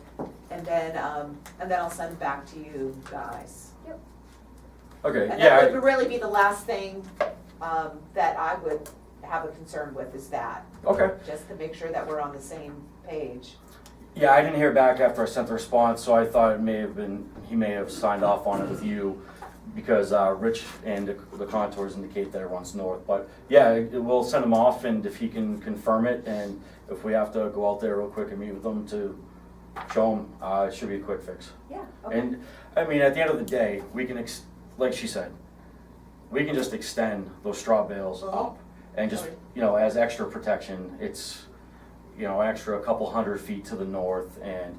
And then I'll send it back to you guys. Okay, And yeah, that would really be the last thing, that I would have a concern with, is that. okay. Just to make sure that we're on the same page. Yeah, I didn't hear back after I sent the response, so I thought it may have been, he may have signed off on it with you, because Rich and the contours indicate that it runs north. But yeah, we'll send him off, and if he can confirm it, and if we have to go out there real quick and meet with them to show him, it should be a quick fix. Yeah, okay. And, I mean, at the end of the day, we can, like she said, we can just extend those straw bales up, and just, you know, as extra protection, it's, you know, extra a couple 100 feet to the north, and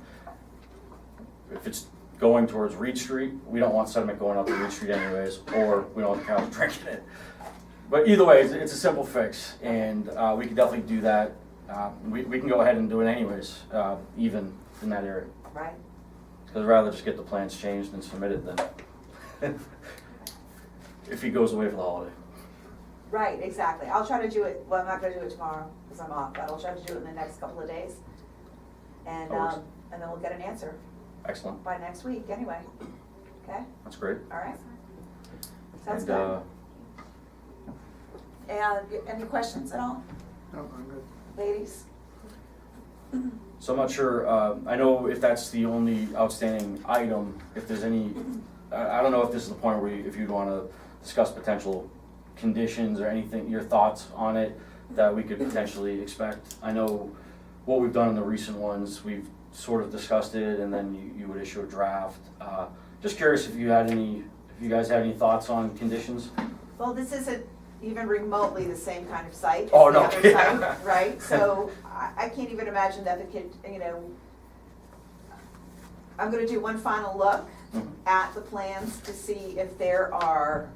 if it's going towards Reed Street, we don't want sediment going up to Reed Street anyways, or we don't want the cows drinking it. But either way, it's a simple fix, and we can definitely do that. We can go ahead and do it anyways, even in that area. Right. Because I'd rather just get the plans changed and submitted than if he goes away for the holiday. Right, exactly. I'll try to do it, well, I'm not gonna do it tomorrow, because I'm off, but I'll try to do it in the next couple of days. And, That works. and then we'll get an answer Excellent. by next week, anyway. Okay, That's great. all right? Sounds And, good. And any questions at all, No, I'm good. ladies? So I'm not sure, I know if that's the only outstanding item, if there's any, I don't know if this is the point where if you'd wanna discuss potential conditions or anything, your thoughts on it that we could potentially expect. I know what we've done in the recent ones, we've sort of discussed it, and then you would issue a draft. Just curious if you guys had any thoughts on conditions? Well, this isn't even remotely the same kind of site as Oh, the no. other site, right? So I can't even imagine that the kid, you know, I'm gonna do one final look at the plans to see if there are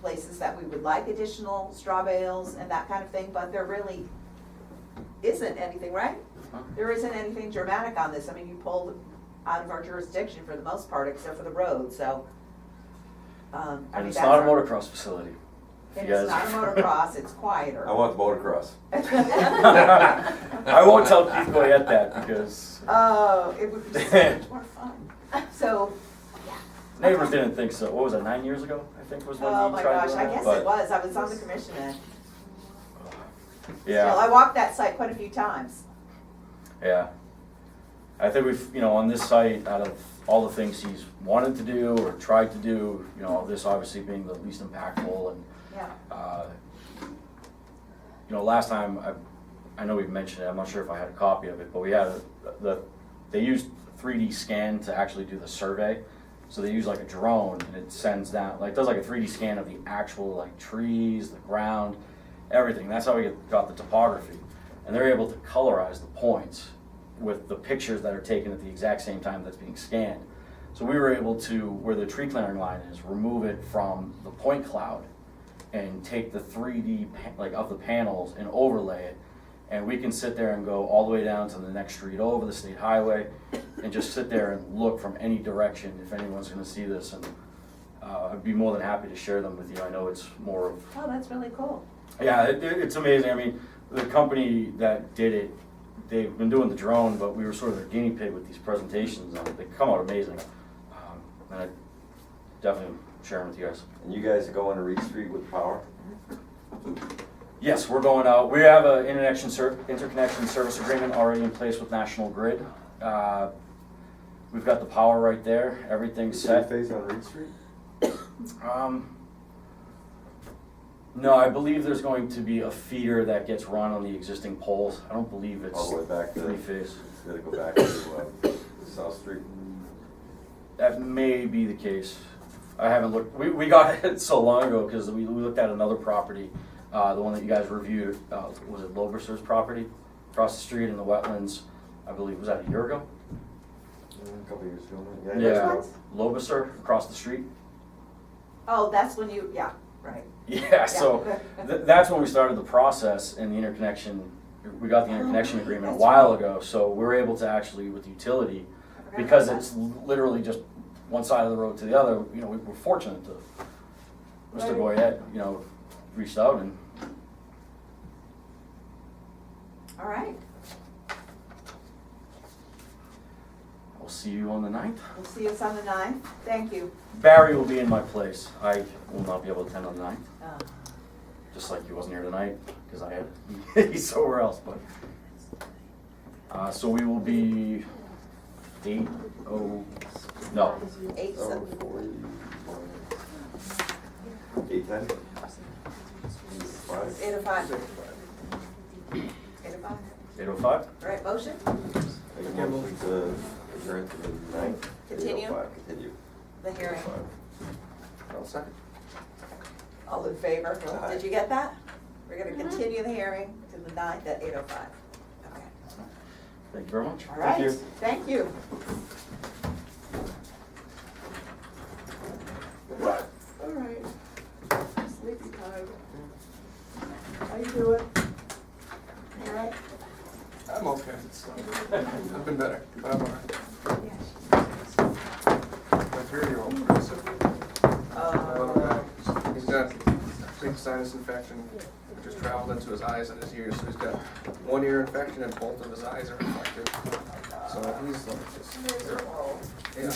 places that we would like additional straw bales and that kind of thing, but there really isn't anything, right? There isn't anything dramatic on this. I mean, you pulled out of our jurisdiction for the most part, except for the road, so. I mean, And it's that's not a our- motocross facility. If And you it's guys- not a motocross, it's quieter. I want the motocross. I won't tell Keith Goyette that because Oh, it would be so much more fun. So, neighbors didn't think so. What was it, 9 years ago, I think was when oh he my tried gosh, doing I that? guess But, it was. I was on the commission then. Yeah. Still, I walked that site quite a few times. Yeah. I think we've, you know, on this site, out of all the things he's wanted to do or tried to do, you know, this obviously being the least impactful. And, Yeah. you know, last time, I know we've mentioned it, I'm not sure if I had a copy of it, but we had they used 3D scan to actually do the survey. So they use like a drone and it sends down, like does like a 3D scan of the actual like trees, the ground, everything. That's how we got the topography. And they're able to colorize the points with the pictures that are taken at the exact same time that's being scanned. So we were able to, where the tree clearing line is, remove it from the point cloud and take the 3D like of the panels and overlay it. And we can sit there and go all the way down to the next street over, the state highway, and just sit there and look from any direction if anyone's gonna see this. And I'd be more than happy to share them with you. I know it's more of, Oh, that's really cool. yeah, it's amazing. I mean, the company that did it, they've been doing the drone, but we were sort of their guinea pig with these presentations, and they come out amazing. And I definitely share them with you guys. And you guys are going to Reed Street with power? Yes, we're going out. We have an interconnection service agreement already in place with National Grid. We've got the power right there. Everything's set. Three-phase on Reed Street? No, I believe there's going to be a feeder that gets run on the existing poles. I don't believe it's All the way back to, three-phase. it's gonna go back to South Street. That may be the case. I haven't looked, we got it so long ago because we looked at another property, the one that you guys reviewed, was it Loberser's property? Across the street in the wetlands, I believe, was that a year ago? A couple years ago. Yeah, Which Loberser, across the street. Oh, that's when you, yeah, right. Yeah, so that's when we started the process and the interconnection, we got the interconnection agreement a that's while right. ago, so we're able to actually, with utility, I forgot because about it's literally just one side of the road to the other, you know, we're fortunate to, Mr. Right. Goyette, you know, reached out and All right, I'll see you on the 9th. we'll see us on the 9th. Thank you. Barry will be in my place. I will not be able to attend on the 9th, just like he wasn't here tonight, because I had, he's somewhere else, but. So we will be 8:00, no, 8:10? 8 to 5. 8 to 5. 8:05? All right, motion? Make a motion to adjourn to the 9th. Continue? 8:05, Continue. The hearing. 8:05. I'll second. All in favor? Aye. Did you get that? We're gonna continue the hearing to the 9th at 8:05. Okay. Thank you very much. All right, thank you. All right. Sleepy time. How you doing? All right? I'm okay. I've been better, but I'm all right. My 3-year-old, my little guy, he's got big sinus infection, it just traveled into his eyes and his ears, so he's got one ear infection and both of his eyes are infected. So he's like just miserable. Yeah.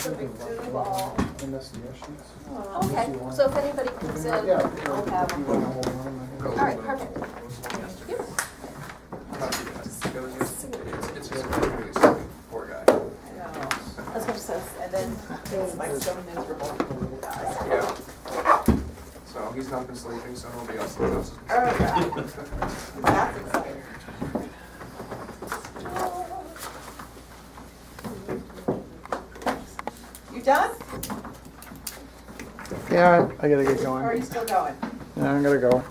Okay, so if anybody comes in, I'll have them. All right, perfect. It's just really sick, poor guy. I know. That's what it says, and then it's like so miserable. Yeah. So he's not been sleeping, so nobody else knows. All right. That's exciting. You done? Yeah, I gotta get Or are going. you still going? Yeah, I'm gonna go.